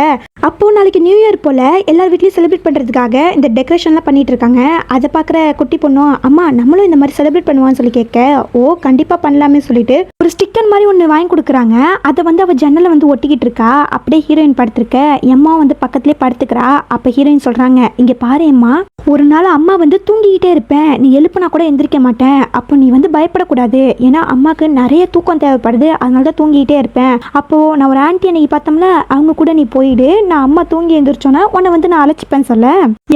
அப்போ நாளைக்கு நியூ இயர் போல எல்லார் வீட்லயும் செலிப்ரேட் பண்றதுக்காக இந்த டெக்கரேஷன்லாம் பண்ணிட்டு இருக்காங்க. அதை பாக்குற குட்டி பொண்ணும், அம்மா நம்மளும் இந்த மாதிரி செலிப்ரேட் பண்ணுவான்னு சொல்லி கேட்க. ஓ கண்டிப்பா பண்ணலாமே சொல்லிட்டு ஒரு ஸ்டிக்கர் மாதிரி ஒன்று வாங்கி கொடுக்குறாங்க. அதை வந்து அவ ஜன்னலை வந்து ஒட்டிக்கிட்டு இருக்கா. அப்படியே ஹீரோயின் படுத்திருக்க. எம்மா வந்து பக்கத்துலேயே படுத்துக்கிறா. அப்ப ஹீரோயின் சொல்றாங்க, இங்க பாரு எம்மா, ஒரு நாள் அம்மா வந்து தூங்கிக்கிட்டே இருப்பேன், நீ எழுப்புனா கூட எந்திரிக்க மாட்டேன், அப்போ நீ வந்து பயப்படக்கூடாது, ஏன்னா அம்மாக்கு நிறைய தூக்கம் தேவைப்படுது, அதனால தான் தூங்கிக்கிட்டே இருப்பேன். அப்போ நான் ஒரு ஆன்ட்டி அன்னைக்கு பார்த்தோம்ல, அவங்க கூட நீ போயிடு, நான் நான் அம்மா தூங்கி எழுந்திரிச்சோன்னா உன்னை வந்து நான் அழைச்சிப்பேன்னு சொல்ல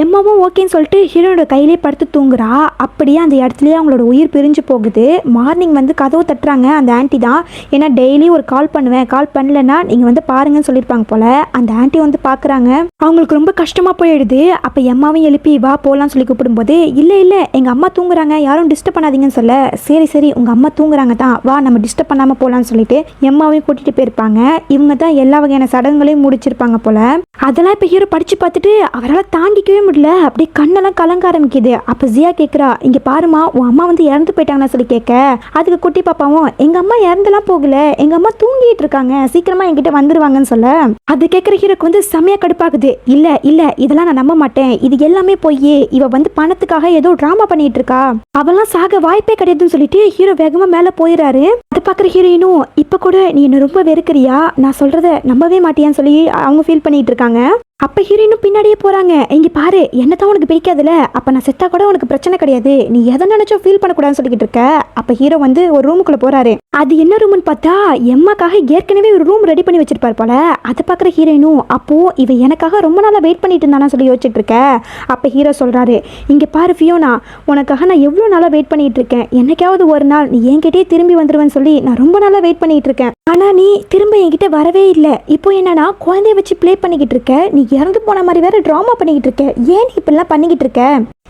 எம்மாவும் ஓகேன்னு சொல்லிட்டு ஹீரோனோட கையிலே படுத்து தூங்குறா. அப்படியே அந்த இடத்துலயே அவங்களோட உயிர் பிரிஞ்சு போகுது. மார்னிங் வந்து கதவு தட்டுறாங்க அந்த ஆன்ட்டி தான். ஏன்னா டெய்லி ஒரு கால் பண்ணுவேன், கால் பண்ணலன்னா நீங்கள் வந்து பாருங்கன்னு சொல்லியிருப்பாங்க போல. அந்த ஆன்ட்டி வந்து பார்க்குறாங்க. அவங்களுக்கு ரொம்ப கஷ்டமாக போயிடுது. அப்போ எம்மாவும் எழுப்பி வா போகலான்னு சொல்லி கூப்பிடும்போது இல்லை இல்லை எங்கள் அம்மா தூங்குறாங்க, யாரும் டிஸ்டர்ப் பண்ணாதீங்கன்னு சொல்ல சரி சரி உங்கள் அம்மா தூங்குறாங்க தான் வா நம்ம டிஸ்டர்ப் பண்ணாமல் போகலான்னு சொல்லிட்டு எம்மாவையும் கூட்டிகிட்டு போயிருப்பாங்க. இவங்க தான் எல்லா வகையான சடங்குகளையும் முடிச்சிருப்பாங்க போல. அதெல்லாம் இப்போ ஹீரோ படித்து பார்த்துட்டு அவரால் தாங்கிக்கவே முடியல. அப்படியே கண்ணெல்லாம் கலங்க ஆரம்பிக்குது. அப்போ ஜியா கேட்குறா இங்கே பாருமா உன் அம்மா வந்து இறந்து போயிட்டாங்கன்னு சொல்லி கேட்க அதுக்கு குட்டி பாப்பாவும் எங்கள் அம்மா இறந்துலாம் போகல, எங்கள் அம்மா தூங்கிட்டு இருக்காங்க, சீக்கிரமா என்கிட்ட வந்துருவாங்கன்னு சொல்ல அது கேட்குற ஹீரோக்கு வந்து செமையா கடுப்பாகுது. இல்லை இல்லை இதெல்லாம் நான் நம்ப மாட்டேன், இது எல்லாமே போய் இவ வந்து பணத்துக்காக ஏதோ ட்ராமா பண்ணிட்டு இருக்கா, அவெல்லாம் சாக வாய்ப்பே கிடையாதுன்னு சொல்லிட்டு ஹீரோ வேகமா மேல போயிடுறாரு. அதை பார்க்குற ஹீரோயினும் இப்போ கூட நீ என்ன ரொம்ப வெறுக்கிறியா, நான் சொல்றத நம்பவே மாட்டியான்னு சொல்லி அவங்க ஃபீல் பண்ணிட்டு இருக்காங்க. அப்போ ஹீரோயினும் பின்னாடியே போகிறாங்க. இங்கே பாரு என்ன தான் உனக்கு பிடிக்காதுல்ல, அப்போ நான் செத்தா கூட உனக்கு பிரச்சனை கிடையாது, நீ எதை நினச்சோ ஃபீல் பண்ணக்கூடாதுன்னு சொல்லிக்கிட்டு இருக்க. அப்போ ஹீரோ வந்து ஒரு ரூமுக்குள்ளே போகிறாரு. அது என்ன ரூம்னு பார்த்தா எம்மாக்காக ஏற்கனவே ஒரு ரூம் ரெடி பண்ணி வச்சிருப்பார் போல. அதை பார்க்குற ஹீரோயினும் அப்போது இவ எனக்காக ரொம்ப நாளாக வெயிட் பண்ணிட்டு இருந்தானா சொல்லி யோசிச்சுட்டு இருக்க. அப்போ ஹீரோ சொல்கிறாரு இங்கே பாரு ஃபியோனா, உனக்காக நான் எவ்வளோ நாளாக வெயிட் பண்ணிட்டு இருக்கேன், என்னைக்காவது ஒரு நாள் நீ என்கிட்டயே திரும்பி வந்துடுவேன்னு சொல்லி நான் ரொம்ப நாளாக வெயிட் பண்ணிட்டு இருக்கேன். ஆனால் நீ திரும்ப என்கிட்ட வரவே இல்லை. இப்போ என்னன்னா குழந்தைய வச்சு ப்ளே பண்ணிக்கிட்டு இருக்க, நீ இறந்து போன மாதிரி வேற ட்ராமா பண்ணிக்கிட்டு இருக்க, ஏன் நீ இப்படிலாம் பண்ணிக்கிட்டு இருக்க,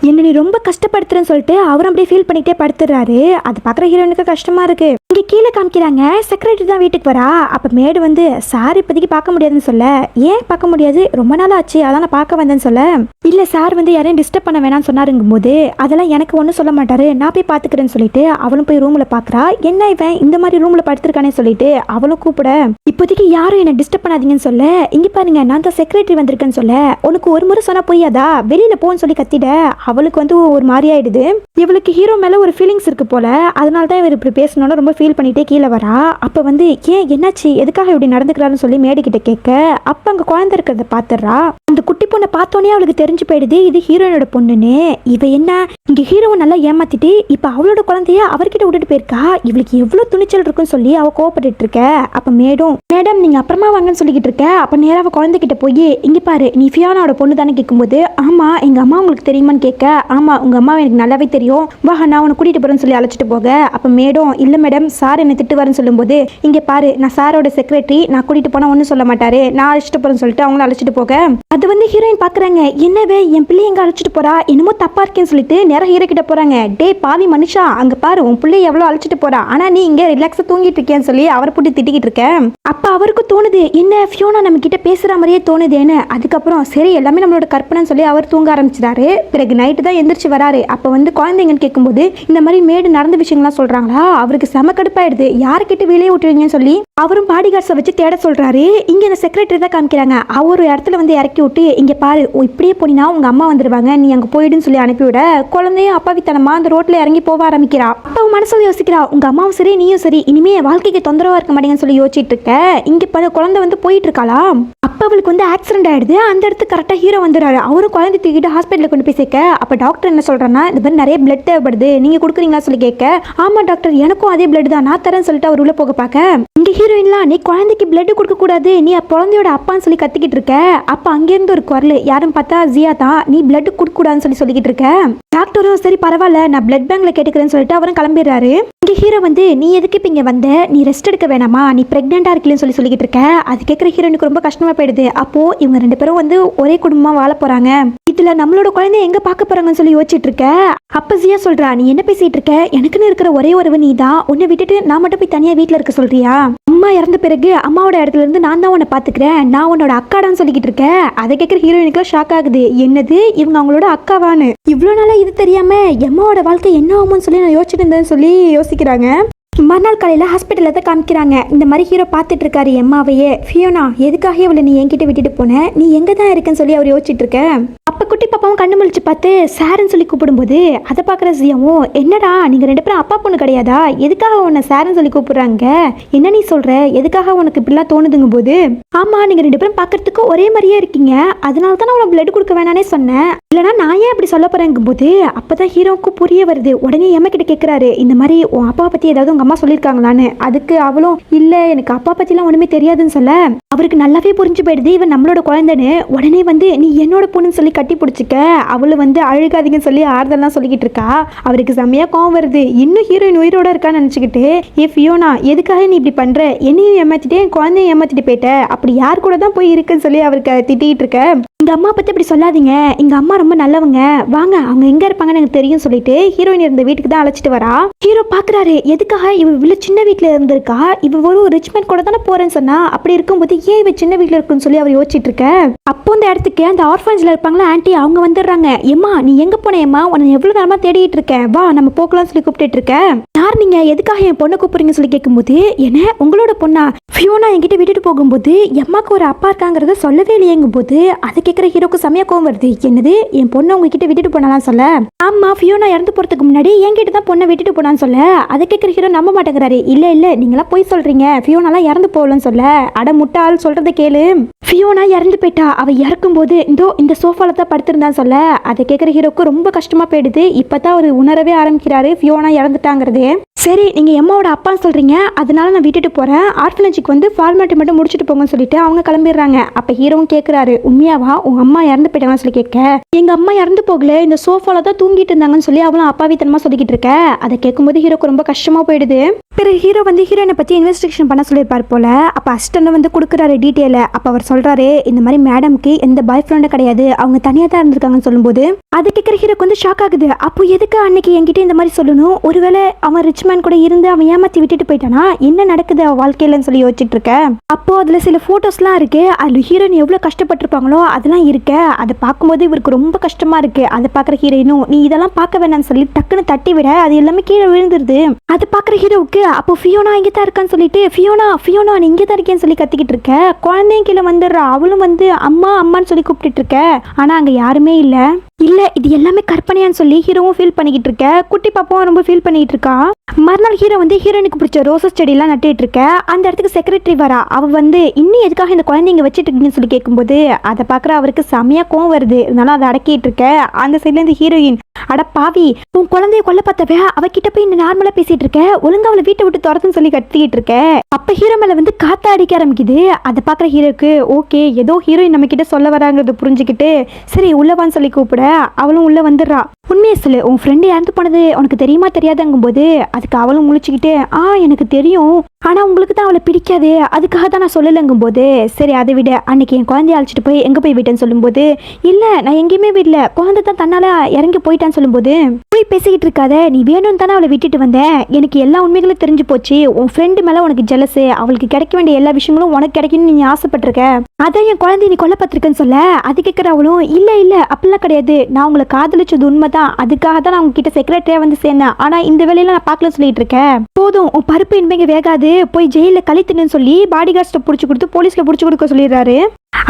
என்ன நீ ரொம்ப கஷ்டப்படுத்துறேன்னு சொல்லிட்டு அவரும் அப்படியே ஃபீல் பண்ணிட்டே படுத்துறாரு. அது பார்க்குற ஹீரோயினுக்கு கஷ்டமா இருக்கு. இங்கே கீழே காமிக்கிறாங்க செக்ரட்டரி தான் வீட்டுக்கு வரா. அப்போ மேடு வந்து சார் இப்போதைக்கு பார்க்க முடியாதுன்னு சொல்ல ஏன் பார்க்க முடியாது, ரொம்ப நாள் ஆச்சு அதான் நான் பார்க்க வந்தேன்னு சொல்ல இல்லை சார் வந்து யாரையும் டிஸ்டர்ப் பண்ண வேணாம்னு சொன்னாருங்கும் போது அதெல்லாம் எனக்கு ஒன்றும் சொல்ல மாட்டாரு, நான் போய் பார்த்துக்கிறேன்னு சொல்லிட்டு அவளும் போய் ரூமில் பார்க்குறா. என்ன இவன் இந்த மாதிரி ரூமில் படுத்திருக்கானே சொல்லிட்டு அவளும் கூப்பிட இப்போதைக்கு யாரும் என்னை டிஸ்டர்ப் பண்ணாதீங்கன்னு சொல்ல இங்கே பாருங்க நான் தான் செக்ரட்டரி வந்திருக்கேன்னு சொல்ல உனக்கு ஒரு முறை சொன்னா போயாதா, வெளியில போன்னு சொல்லி கத்திட அவளுக்கு வந்து ஒரு மாதிரி ஆயிடுது. இவளுக்கு ஹீரோ மேல ஒரு ஃபீலிங்ஸ் இருக்கு போல. அதனால தான் இவர் இப்படி பேசணும்னு ரொம்ப ஃபீல் பண்ணிட்டே கீழே வரா. அப்ப வந்து ஏன் என்னாச்சு எதுக்காக இப்படி நடந்துக்கிறாருன்னு சொல்லி மேடு கிட்ட கேட்க அப்ப அங்க குழந்தை இருக்கிறத பாத்துறா. அந்த குட்டி பொண்ணை பார்த்தோன்னே அவளுக்கு தெரிஞ்சு போயிடுது இது ஹீரோனோட பொண்ணுன்னு. இவ என்ன இங்க ஹீரோவை நல்லா ஏமாத்திட்டு இப்ப அவளோட குழந்தைய அவர்கிட்ட விட்டுட்டு போயிருக்கா. இவளுக்கு எவ்வளவு துணிச்சல் இருக்குன்னு சொல்லி அவ கோவப்பட்டு இருக்க. அப்ப மேடம் நீங்க அப்புறமா வாங்கன்னு சொல்லிக்கிட்டு இருக்க. அப்ப நேரா அவ குழந்தைகிட்ட போய் இங்க பாரு நீ ஃபியோனாவோட பொண்ணு தானே கேட்கும்போது ஆமா எங்க அம்மா உங்களுக்கு தெரியுமான்னு கேட்க ஆமா உங்க அம்மா எனக்கு நல்லாவே தெரியும், வா நான் உன்னை கூட்டிட்டு போறேன்னு சொல்லி அழைச்சிட்டு போக அப்ப மேடம் இல்ல மேடம் சார் என்னை திட்டுவாருன்னு சொல்லும்போது இங்க பாரு நான் சாரோட செக்ரட்டரி, நான் கூட்டிட்டு போனா ஒன்னும் சொல்ல மாட்டாரு, நான் அழைச்சிட்டு போறேன்னு சொல்லிட்டு அவங்கள அழைச்சிட்டு போக அது வந்து ஹீரோயின் பாக்குறாங்க என்னவே என் பிள்ளை எங்க அழைச்சிட்டு போறா என்னமோ தப்பா இருக்கேன்னு சொல்லிட்டு நேரம் ஹீரோ கிட்ட போறாங்க. டே பாவி மனுஷா அங்க பாரு உன் பிள்ளை எவ்வளவு அழைச்சிட்டு போறா, ஆனா நீ இங்க ரிலாக்ஸா தூங்கிட்டு இருக்கேன்னு சொல்லி அவரை போட்டு திட்டிக்கிட்டு இருக்க. அப்ப அவருக்கு தோணுது என்ன ஃபியோனா நம்ம கிட்ட பேசுற மாதிரியே தோணுதேன்னு. அதுக்கப்புறம் சரி எல்லாமே நம்மளோட கற்பனைன்னு சொல்லி அவர் தூங்க ஆரம்பிச்சிட்டாரு. பிறகு நைட்டு தான் எந்திரிச்சு வராரு. அப்ப வந்து குழந்தைங்கன்னு கேட்கும்போது இந்த மாதிரி மேடு நடந்த விஷயங்கள்லாம் சொல்றாங்களா. அவருக்கு செம கடுப்பாயிடுது, யாருக்கிட்ட வெளியே விட்டுவீங்கன்னு சொல்லி அவரும் பாடிகார்ட்ஸை வச்சு தேட சொல்றாரு. இங்க இந்த செக்ரட்டரி தான் காமிக்கிறாங்க. அவர் இடத்துல வந்து இறக்கி விட்டு இங்க பாரு இப்படியே போனீங்கன்னா உங்க அம்மா வந்துருவாங்க, நீ அங்க போயிடுன்னு சொல்லி அனுப்பிவிட குழந்தையும் அப்பாவித்தனமா அந்த ரோட்ல இறங்கி போக ஆரம்பிக்கிறா. அப்ப மனசுல யோசிக்கிறா உங்க அம்மாவும் சரி நீயும் சரி இனிமே வாழ்க்கைக்கு தொந்தரவா இருக்க மாட்டேங்கன்னு சொல்லி யோசிச்சுட்டு இருக்க. இங்க குழந்தை வந்து போயிட்டு இருக்காளா. அப்ப அவளுக்கு வந்து ஆக்சிடென்ட் ஆயிடுது. அந்த இடத்துக்கு கரெக்டா ஹீரோ வந்துடுறாரு. அவரும் குழந்தை தூக்கிட்டு ஹாஸ்பிட்டலுக்கு கொண்டு போய் சேர்க்க அப்ப டாக்டர் என்ன சொல்றான்னா இந்த மாதிரி நிறைய பிளட் தேவைப்படுது நீங்க கொடுக்குறீங்களா சொல்லி கேட்க ஆமா டாக்டர் எனக்கும் அதே பிளட் தான் நான் தரேன்னு சொல்லிட்டு அவர் உள்ள போக பார்க்க இங்க ஹீரோயின்லாம் நீ குழந்தைக்கு பிளட் கொடுக்க கூடாது நீ குழந்தையோட அப்பான்னு சொல்லி கத்திக்கிட்டு இருக்க. அப்ப அங்கிருந்து ஒரு குரல் யாரும் பார்த்தா ஜியா தான் நீ பிளட் கொடுக்க கூடாதுன்னு சொல்லிக்கிட்டு இருக்க. டாக்டரும் சரி பரவாயில்ல நான் பிளட் பேங்க்ல கேட்டுக்கிறேன்னு சொல்லிட்டு அவரும் கிளம்பிடுறாரு. இங்க ஹீரோ வந்து நீ எதுக்கு இப்ப இங்க வந்த, நீ ரெஸ்ட் எடுக்க வேணாமா, நீ பிரெக்னெண்டா இருக்கலன்னு சொல்லிக்கிட்டு இருக்க. அது கேட்குற ஹீரோனுக்கு ரொம்ப கஷ்டமா போயிடுது. அப்போ இவங்க ரெண்டு பேரும் வந்து ஒரே குடும்பமா வாழ போறாங்க, இதுல நம்மளோட குழந்தைய எங்க பார்க்க போறாங்கன்னு சொல்லி யோசிச்சுட்டு இருக்க. அப்ப ஜியா சொல்றா நீ என்ன பேசிட்டு இருக்க, எனக்குன்னு இருக்கிற ஒரே உறவு நீ தான், உன்னை விட்டுட்டு நான் மட்டும் போய் தனியா வீட்டுல இருக்க சொல்றியா, அம்மா இறந்த பிறகு அம்மாவோட இடத்துல இருந்து நான் தான் உன்னை பாத்துக்கிறேன், நான் உன்னோட அக்காடான்னு சொல்லிக்கிட்டு இருக்க. அதை கேட்குற ஹீரோயினுக்கு ஷாக் ஆகுது, என்னது இவங்க அவங்களோட அக்காவான்னு. இவ்வளவு நாளா இது தெரியாம எம்மாவோட வாழ்க்கை என்ன ஆகும்னு சொல்லி நான் யோசிச்சுட்டு இருந்தேன்னு சொல்லி யோசிக்கிறாங்க. மறுநாள் காலையில் ஹாஸ்பிட்டலில் தான் காமிக்கிறாங்க. இந்த மாதிரி ஹீரோ பார்த்துட்டு இருக்காரு எம்மாவையே. ஃபியோனா எதுக்காக இவளை நீ என்கிட்ட விட்டுட்டு போன, நீ எங்கே தான் இருக்கேன்னு சொல்லி அவர் யோசிச்சுட்டு இருக்க. அப்போ குட்டி பாப்பாவும் கண்ணு முழிச்சு பார்த்து சாருன்னு சொல்லி கூப்பிடும்போது அதை பார்க்குற ஜியாவும் என்னடா நீங்கள் ரெண்டு பேரும் அப்பா பொண்ணு கிடையாதா, எதுக்காக உன்னை சாருன்னு சொல்லி கூப்பிடுறாங்க, என்ன நீ சொல்கிற, எதுக்காக உனக்கு இப்படிலாம் தோணுதுங்கும் போது ஆமாம் நீங்கள் ரெண்டு பேரும் பார்க்கறதுக்கு ஒரே மாதிரியே இருக்கீங்க, அதனால தான் நான் உனக்கு பிளட் கொடுக்க வேணானே சொன்னேன், இல்லைனா நான் ஏன் அப்படி சொல்ல போகிறேங்கும் போது அப்போ தான் ஹீரோவுக்கு புரிய வருது. உடனே எம்மா கிட்ட கேட்குறாரு இந்த மாதிரி உன் அப்பாவை பற்றி ஏதாவது உங்கள் அம்மா சொல்லியிருக்காங்களான்னு. அதுக்கு அவளும் இல்ல எனக்கு அப்பா பத்திலாம் ஒண்ணுமே தெரியாதுன்னு சொல்ல அவருக்கு நல்லாவே புரிஞ்சு போயிடுது இவன் நம்மளோட குழந்தைன்னு. உடனே வந்து நீ என்னோட பொண்ணுன்னு சொல்லி கட்டி பிடிச்சிக்க, அவளும் வந்து அழுகாதீங்கன்னு சொல்லி ஆறுதல்லாம் சொல்லிக்கிட்டு இருக்கா. அவருக்கு செம்மையா கோவம் வருது. இன்னும் ஹீரோயின் உயிரோட இருக்கான்னு நினைச்சுக்கிட்டு, ஏ ஃபியோனா எதுக்காக நீ இப்படி பண்ற, என்னையும் ஏமாத்திட்டே என் குழந்தையும் ஏமாத்திட்டு போயிட்ட, அப்படி யார் கூட தான் போய் இருக்குன்னு சொல்லி அவருக்கு திட்டிகிட்டு இருக்க. எங்க அம்மா பத்தி இப்படி சொல்லாதீங்க, எங்க அம்மா ரொம்ப நல்லவங்க, வாங்க அவங்க எங்க இருப்பாங்கன்னு எனக்கு தெரியும் சொல்லிட்டு ஹீரோயின் இருந்த வீட்டுக்கு தான் அழைச்சிட்டு வரா. ஹீரோ பாக்குறாரு எதுக்காக இவ இவ்வளவு சின்ன வீட்டுல இருந்திருக்கா, இவ ஒரு ரிச்மேன் கூட தானே போறேன்னு சொன்னா, அப்படி இருக்கும்போது ஏன் இவ சின்ன வீட்டுல இருக்குன்னு சொல்லி அவர் யோசிச்சுட்டு இருக்க. அப்போ இந்த இடத்துக்கு அந்த ஆர்ஃபனேஜ்ல இருப்பாங்களா ஆன்ட்டி, அவங்க வந்துடுறாங்க. ஏமா நீ எங்க போனேம்மா, உன்னை எவ்வளவு நேரமா தேடிட்டு இருக்கேன், வா நம்ம போக்கலாம் சொல்லி கூப்பிட்டு இருக்க. யார் நீங்க, எதுக்காக என் பொண்ணை கூப்பிடுறீங்க சொல்லி கேட்கும்போது, என்ன உங்களோட பொண்ணா, ஃபியோனா என்கிட்ட விட்டுட்டு போகும்போது எம்மாக்கு ஒரு அப்பா இருக்காங்கிறத சொல்லவே இல்லையங்கும் போது அதை கேட்குற ஹீரோக்கு செமையா கோவம் வருது. என்னது என் பொண்ணை உங்ககிட்ட விட்டுட்டு போனாலாம் சொல்ல, ஆமா ஃபியோனா இறந்து போறதுக்கு முன்னாடி என்கிட்ட தான் பொண்ணை விட்டுட்டு போனான்னு சொல்ல, அதை கேட்குற ஹீரோ நம்ப மாட்டேங்கிறாரு. இல்ல நீங்களா போய் சொல்றீங்க, ஃபியோனாலாம் இறந்து போகலன்னு சொல்ல, அட முட்டாள் சொல்றதை கேளு, ஃபியோனா இறந்து போயிட்டா, அவ இறக்கும் போது இந்த சோஃபால தான் படுத்திருந்தான்னு சொல்ல, அதை கேட்குற ஹீரோக்கு ரொம்ப கஷ்டமா போயிடுது. இப்பதான் அவர் உணரவே ஆரம்பிக்கிறாரு ஃபியோனா இறந்துட்டாங்கிறது. சரி நீங்க எம்மாவோட அப்பான்னு சொல்றீங்க, அதனால நான் விட்டுட்டு போறேன், ஆர்ஃபனேஜுக்கு வந்து ஃபார்மாலிட்டி மட்டும் முடிச்சுட்டு போங்கன்னு சொல்லிட்டு அவங்க கிளம்பிடுறாங்க. அப்ப ஹீரோவும் கேட்கிறாரு, உண்மையாவா உங்க அம்மா இறந்து போயிட்டாங்கன்னு சொல்லி கேட்க, எங்க அம்மா இறந்து போகல, இந்த சோஃபால தான் தூங்கிட்டு இருந்தாங்கன்னு சொல்லி அவளும் அப்பாவித்தனமா சொல்லிக்கிட்டு இருக்க. அதை கேட்கும்போது ஹீரோக்கு ரொம்ப கஷ்டமா போயிடுது. பிறகு ஹீரோ வந்து ஹீரோயினை பத்தி இன்வெஸ்டிகேஷன் பண்ண சொல்லியிருப்பார் போல. அப்ப அசிஸ்டன்ட் வந்து கொடுக்குறாரு டீட்டெயில. அப்ப அவர் சொல்றாரு இந்த மாதிரி மேடம்க்கு எந்த பாய் ஃப்ரெண்டும் கிடையாது, அவங்க தனியா தான் இருந்திருக்காங்கன்னு சொல்லும்போது அது கேட்குற ஹீரோக்கு வந்து ஷாக் ஆகுது. அப்போ எதுக்கு அன்னைக்கு என்கிட்ட இந்த மாதிரி சொல்லணும், ஒருவேளை அவன் ரிச்மேன் கூட இருந்து அவன் ஏமாத்தி விட்டுட்டு போயிட்டானா, என்ன நடக்குது அவன் வாழ்க்கையிலன்னு சொல்லி யோசிச்சுட்டு இருக்க. அப்போ அதுல சில போட்டோஸ்லாம் இருக்கு, அதுல ஹீரோயின் எவ்வளவு கஷ்டப்பட்டிருப்பாங்களோ அதெல்லாம் இருக்கு. அதை பார்க்கும்போது இவருக்கு ரொம்ப கஷ்டமா இருக்கு. அதை பார்க்குற ஹீரோயினும் நீ இதெல்லாம் பார்க்க வேணாம்னு சொல்லி டக்குன்னு தட்டி விட அது எல்லாமே கீழே விழுந்துருது. அதை பார்க்குற ஹீரோவுக்கு அப்போ ஃபியோனா இங்கே தான் இருக்கான்னு சொல்லிட்டு, ஃபியோனா நீ இங்கே தான் இருக்கேன்னு சொல்லி கத்திக்கிட்டு இருக்க. குழந்தையும் கீழே வந்துடுறா, அவளும் வந்து அம்மா அம்மான்னு சொல்லி கூப்பிட்டுட்டு இருக்க. ஆனா அங்க யாருமே இல்ல இது எல்லாமே கற்பனையான்னு சொல்லி ஹீரோவும் ஃபீல் பண்ணிக்கிட்டு இருக்க. குட்டி பாப்பாவும் ரொம்ப ஃபீல் பண்ணிட்டு இருக்கா. மறுநாள் ஹீரோ வந்து ஹீரோனுக்கு பிடிச்ச ரோசஸ் செடியெல்லாம் நட்டுட்டு இருக்க. அந்த இடத்துக்கு செக்ரட்டரி வரா. அவ வந்து இன்னும் எதுக்காக இந்த குழந்தைங்க வச்சுட்டு இருக்கீங்கன்னு சொல்லி கேட்கும்போது அதை பார்க்குற அவருக்கு செமையா கோவம் வருது. இருந்தாலும் அதை அடக்கிட்டு இருக்க. அந்த சைட்ல இருந்து ஹீரோயின், அட பாவி உன் குழந்தைய கொல்ல பார்த்தவ அவகிட்ட போய் இந்த நார்மலா பேசிட்டு இருக்க, ஒழுங்கா அவளை வீட்டை விட்டு துரத்துன்னு சொல்லி கத்திக்கிட்டு இருக்க. அப்ப ஹீரோ மேல வந்து காத்தா அடிக்க ஆரம்பிக்குது. அதை பார்க்குற ஹீரோக்கு ஓகே ஏதோ ஹீரோயின் நம்ம கிட்ட சொல்ல வராங்கிறத புரிஞ்சுக்கிட்டு சரி உள்ளவான்னு சொல்லி கூப்பிட அவளும் உள்ள வந்துடுறா. உண்மையை சொல்லு, உன் ஃப்ரெண்டு இறந்து போனது உனக்கு தெரியுமா தெரியாதுங்கும் போது அதுக்கு அவளும் முழிச்சுக்கிட்டு எனக்கு தெரியும், ஆனா உங்களுக்கு தான் அவளை பிடிக்காது, அதுக்காக தான் நான் சொல்லலைங்கும் போது சரி அதை விட அன்னைக்கு என் குழந்தைய அழைச்சிட்டு போய் எங்க போய் விட்டேன்னு சொல்லும்போது இல்ல நான் எங்கேயுமே விடல, குழந்தை தான் தன்னால இறங்கி போயிட்டான்னு சொல்லும்போது போய் பேசிக்கிட்டு இருக்காத, நீ வேணும்னு தானே அவளை விட்டுட்டு வந்த, எனக்கு எல்லா உண்மைகளும் தெரிஞ்சு போச்சு, உன் ஃப்ரெண்டு மேல உனக்கு ஜெலஸ், அவளுக்கு கிடைக்க வேண்டிய எல்லா விஷயங்களும் உனக்கு கிடைக்கும்னு நீ ஆசைப்பட்டிருக்க, அதான் என் குழந்தைய நீ கொல்ல பார்த்திருக்கேன்னு சொல்ல. அது கேட்கிற அவளும் இல்ல அப்படிலாம் கிடையாது, நான் உங்களை காதலிச்சது உண்மைதான், அதுக்காக தான் நான் உங்ககிட்ட செக்ரட்டரியா வந்து சேர்ந்தேன், ஆனா இந்த வேலையில நான் பார்க்கல சொல்லிட்டு இருக்கேன், போதும் உன் பருப்பு இனிமேங்க வேகாது, போய் ஜெயில கழித்துன்னு சொல்லி பாடி கார்ட்ஸ்ட புடிச்சு கொடுத்து போலீஸ்ல புடிச்சு கொடுக்க சொல்லிடுறாரு.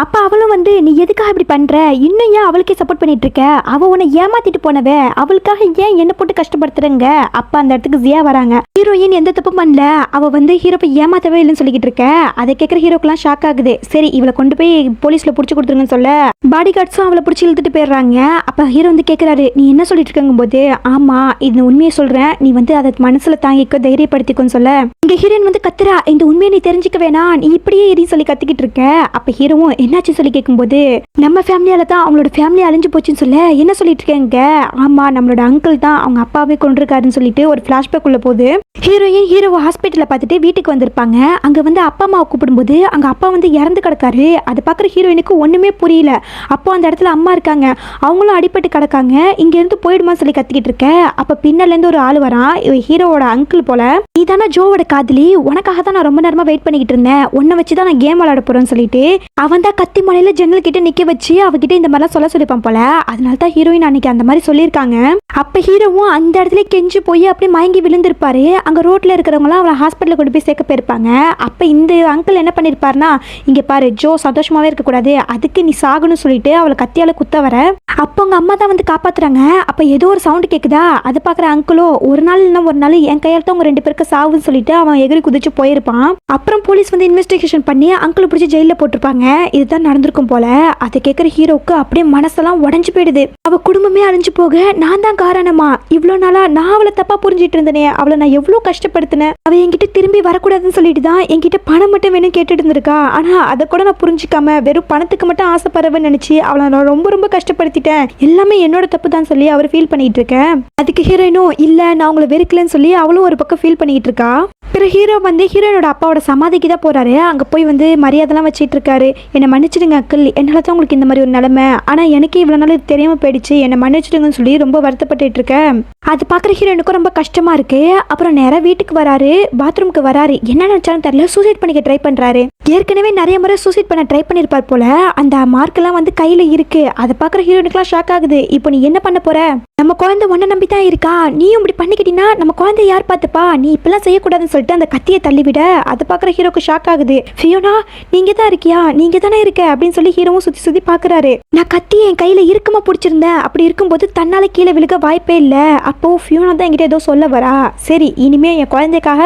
அப்ப அவளும் வந்து நீ எதுக்காக இப்படி பண்ற, இன்னும் ஏன் அவளுக்கே சப்போர்ட் பண்ணிட்டு இருக்க, அவ உன்னை ஏமாத்திட்டு போனவ, அவளுக்காக ஏன் என்ன போட்டு கஷ்டப்படுத்துறங்க. அப்ப அந்த இடத்துக்கு ஜியா வராங்க. ஹீரோயின் எந்த தப்பும் பண்ணல, அவ வந்து ஹீரோப்பை ஏமாத்தவே இல்லைன்னு சொல்லிக்கிட்டு இருக்க. அதை கேட்கிற ஹீரோக்கெல்லாம் ஷாக் ஆகுது. சரி இவளை கொண்டு போய் போலீஸ்ல புடிச்சு கொடுத்துருங்கன்னு சொல்ல பாடி கார்ட்ஸும் அவளை பிடிச்சி இழுத்துட்டு போயிடுறாங்க. அப்ப ஹீரோ வந்து கேட்கிறாரு நீ என்ன சொல்லிட்டு இருக்கங்கும் போது ஆமா இது உண்மையை சொல்றேன், நீ வந்து அதை மனசுல தாங்கிக்க தைரியப்படுத்திக்கோன்னு சொல்ல இங்க ஹீரோயின் வந்து கத்துறா, இந்த உண்மையை நீ தெரிஞ்சுக்க வேணாம், நீ இப்படியே எரி சொல்லி கத்திக்கிட்டு இருக்க. அப்ப ஹீரோவும் என்னாச்சு சொல்லி கேட்கும்போது நம்ம ஃபேமிலியால தான் அவங்களோட ஃபேமிலி அழிஞ்சு போச்சுன்னு சொல்ல என்ன சொல்லிட்டு இருக்கேங்க, ஆமா நம்மளோட அங்கிள் தான் அவங்க அப்பாவே கொண்டிருக்காருன்னு சொல்லிட்டு ஒரு பிளாஷ்பேக் உள்ள போகுது. ஹீரோயின் ஹீரோவை ஹாஸ்பிட்டல்ல பார்த்துட்டு வீட்டுக்கு வந்திருப்பாங்க. அங்க வந்து அப்பா அம்மாவை கூப்பிடும்போது அங்க அப்பா வந்து இறந்து கிடக்காரு. அதை பார்க்குற ஹீரோயினுக்கு ஒண்ணுமே புரியல. அப்போ அந்த இடத்துல அம்மா இருக்காங்க, அவங்களும் அடிபட்டு கிடக்காங்க, இங்க இருந்து போயிடுமா சொல்லி கத்திக்கிட்டு இருக்க. அப்ப பின்னால இருந்து ஒரு ஆள் வரான், ஹீரோவோட அங்கிள் போல, நீ தானே ஜோவோட காதலி, உனக்காக தான் நான் ரொம்ப நேரமா வெயிட் பண்ணிக்கிட்டு இருந்தேன், உன்னை வச்சுதான் நான் கேம் விளையாட போறேன்னு சொல்லிட்டு அவன் தான் கத்தி மலையில ஜன்னல் கிட்ட நிக்க வச்சு அவகிட்ட இந்த மாதிரிலாம் சொல்லிப்பான் போல. அதனால தான் ஹீரோயின் அன்னைக்கு அந்த மாதிரி சொல்லியிருக்காங்க. அப்ப ஹீரோவும் அந்த இடத்துல கெஞ்சு போய் அப்படியே மயங்கி விழுந்திருப்பாரு. அங்க ரோட்ல இருக்கிறவங்களாம் அவளை ஹாஸ்பிட்டல கொண்டு போய் சேர்க்க போயிருப்பாங்க. அப்ப இந்த அங்கிள் என்ன பண்ணிருப்பாருன்னா, இங்க பாரு ஜோ சந்தோஷமாவே இருக்க கூடாது, அதுக்கு நீ சாகணும்னு சொல்லிட்டு அவளை கத்தியால குத்த வர அப்போ அவங்க அம்மா தான் வந்து காப்பாத்துறாங்க. அப்ப ஏதோ ஒரு சவுண்ட் கேக்குதா, அதை பாக்குற அங்கிளோ ஒரு நாள் இல்லைன்னா ஒரு நாள் என் கையால் தான் உங்க 2 பேருக்கு சாவுன்னு சொல்லிட்டு அவன் எகிரி குதிச்சு போயிருப்பான். அப்புறம் போலீஸ் வந்து இன்வெஸ்டிகேஷன் பண்ணி அங்கிள் பிடிச்சி ஜெயில போட்டிருப்பாங்க. இதுதான் நடந்திருக்கும் போல. அதை கேட்குற ஹீரோவுக்கு அப்படியே மனசெல்லாம் உடஞ்சு போயிடுது. அவ குடும்பமே அழிஞ்சு போக நான் தான் காரணமா, இவ்வளோ நாளா நான் அவளை தப்பா புரிஞ்சிட்டு இருந்தேனே, அவளை நான் எவ்வளோ எவ்வளோ கஷ்டப்படுத்தினேன். அவ என்கிட்ட திரும்பி வரக்கூடாதுன்னு சொல்லிட்டு தான் என்கிட்ட பணம் மட்டும் வேணும் கேட்டுட்டு இருந்திருக்கா. ஆனா அதை கூட நான் புரிஞ்சிக்காம வெறும் பணத்துக்கு மட்டும் ஆசைப்படுறவன்னு நினைச்சு அவளை நான் ரொம்ப ரொம்ப கஷ்டப்படுத்திட்டேன். எல்லாமே என்னோட தப்பு தான் சொல்லி அவர் ஃபீல் பண்ணிட்டு இருக்கேன். அதுக்கு ஹீரோயினும் இல்ல நான் உங்களை வெறுக்கலன்னு சொல்லி அவளும் ஒரு பக்கம் ஃபீல் பண்ணிட்டு இருக்கா. பிறகு ஹீரோ வந்து ஹீரோனோட அப்பாவோட சமாதிக்கு தான் போறாரு. அங்க போய் வந்து மரியாதைலாம் வச்சிட்டு இருக்காரு. என்னை மன்னிச்சிடுங்க அக்கிள், என்னால தான் உங்களுக்கு இந்த மாதிரி ஒரு நிலைமை. ஆனா எனக்கு இவ்வளவு நாள் இது தெரியாம போயிடுச்சு, என்னை மன்னிச்சிடுங்கன்னு சொல்லி ரொம்ப வருத்தப்பட்டு இருக்கேன். அது பாக்குற ஹீரோனுக்கும் ரொம்ப கஷ்டமா இருக்கு. அப்புறம் நேரா வீட்டுக்கு வராரு, பாத்ரூமுக்கு வராரு. என்ன நினைச்சாலும் தெரியல, சூசைட் பண்ணிக்க ட்ரை பண்றாரு. ஏற்கனவே நிறைய முறை சூசைட் பண்ண ட்ரை பண்ணிருப்பார் போல. அந்த மார்க் எல்லாம் வந்து கையில இருக்கு. அதை பாக்குற ஹீரோனுக்குலாம் ஷாக் ஆகுது. இப்போ நீ என்ன பண்ண போற? நம்ம குழந்தை ஒன்ன நம்பி தான் இருக்கா, நீயும் இப்படி பண்ணிக்கிட்டீங்கன்னா நம்ம குழந்தை யார் பார்த்துப்பா, நீ இப்பெல்லாம் செய்யக்கூடாதுன்னு சொல்லிட்டு அந்த கத்தியை தள்ளிவிட அதை பாக்குற ஹீரோக்கு ஷாக் ஆகுது. ஃபியோனா நீங்க தான் இருக்கியா, நீங்க தானே இருக்க அப்படின்னு சொல்லி ஹீரோவும் சுத்தி சுத்தி பாக்குறாரு. நான் கத்தியை என் கையில இறுக்கமா பிடிச்சிருந்தேன், அப்படி இருக்கும்போது தன்னால கீழே விழுக வாய்ப்பே இல்லை. அப்போ ஃபியோனா தான் என்கிட்ட ஏதோ சொல்ல வரா. சரி இனிமே என் குழந்தைக்காக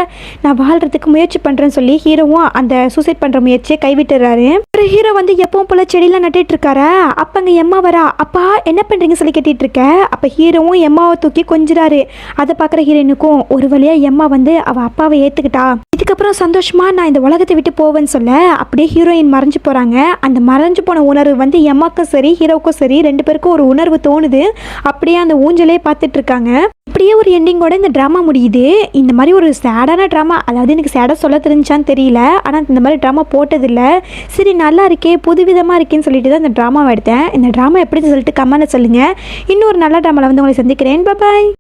நான் வாழ்றதுக்கு முயற்சி பண்றேன்னு சொல்லி ஹீரோவும் அந்த சூசைட் பண்ற முயற்சியை கைவிட்டுறாரு. ஹீரோ வந்து எப்பவும் போல செடியெல்லாம் நட்டுட்டு இருக்காரா. அப்ப அங்க எம்மா வரா. அப்பா என்ன பண்றீங்க சொல்லி கேட்டுட்டு இருக்க. அப்ப ஹீரோவும் எம்மாவை தூக்கி கொஞ்சிறாரு. அதை பாக்குற ஹீரோனுக்கும் ஒரு வழியா எம்மா வந்து அவ அப்பாவை ஏத்துக்கிட்டா. இதுக்கப்புறம் சந்தோஷமா நான் இந்த உலகத்தை விட்டு போவேன்னு சொல்ல அப்படியே ஹீரோயின் மறைஞ்சு போறாங்க. அந்த மறைஞ்சு போன உணர்வு வந்து எம்மாக்கும் சரி ஹீரோவுக்கும் சரி ரெண்டு பேருக்கும் ஒரு உணர்வு தோணுது. அப்படியே அந்த ஊஞ்சலே பார்த்துட்டு இருக்காங்க. இப்படியே ஒரு எண்டிங்கோட இந்த ட்ராமா முடியுது. இந்த மாதிரி ஒரு சேடான ட்ராமா, அதாவது எனக்கு சேடாக சொல்ல தெரிஞ்சான்னு தெரியல, ஆனால் இந்த மாதிரி ட்ராமா போட்டதில்லை. சரி நல்லா இருக்கே, புதுவிதமாக இருக்கேன்னு சொல்லிட்டு தான் இந்த ட்ராமாவை எடுத்தேன். இந்த ட்ராமா எப்படி சொல்லிட்டு கமெண்ட்ல சொல்லுங்கள். இன்னொரு நல்ல ட்ராமாவில் வந்து உங்களை சந்திக்கிறேன். பாய்.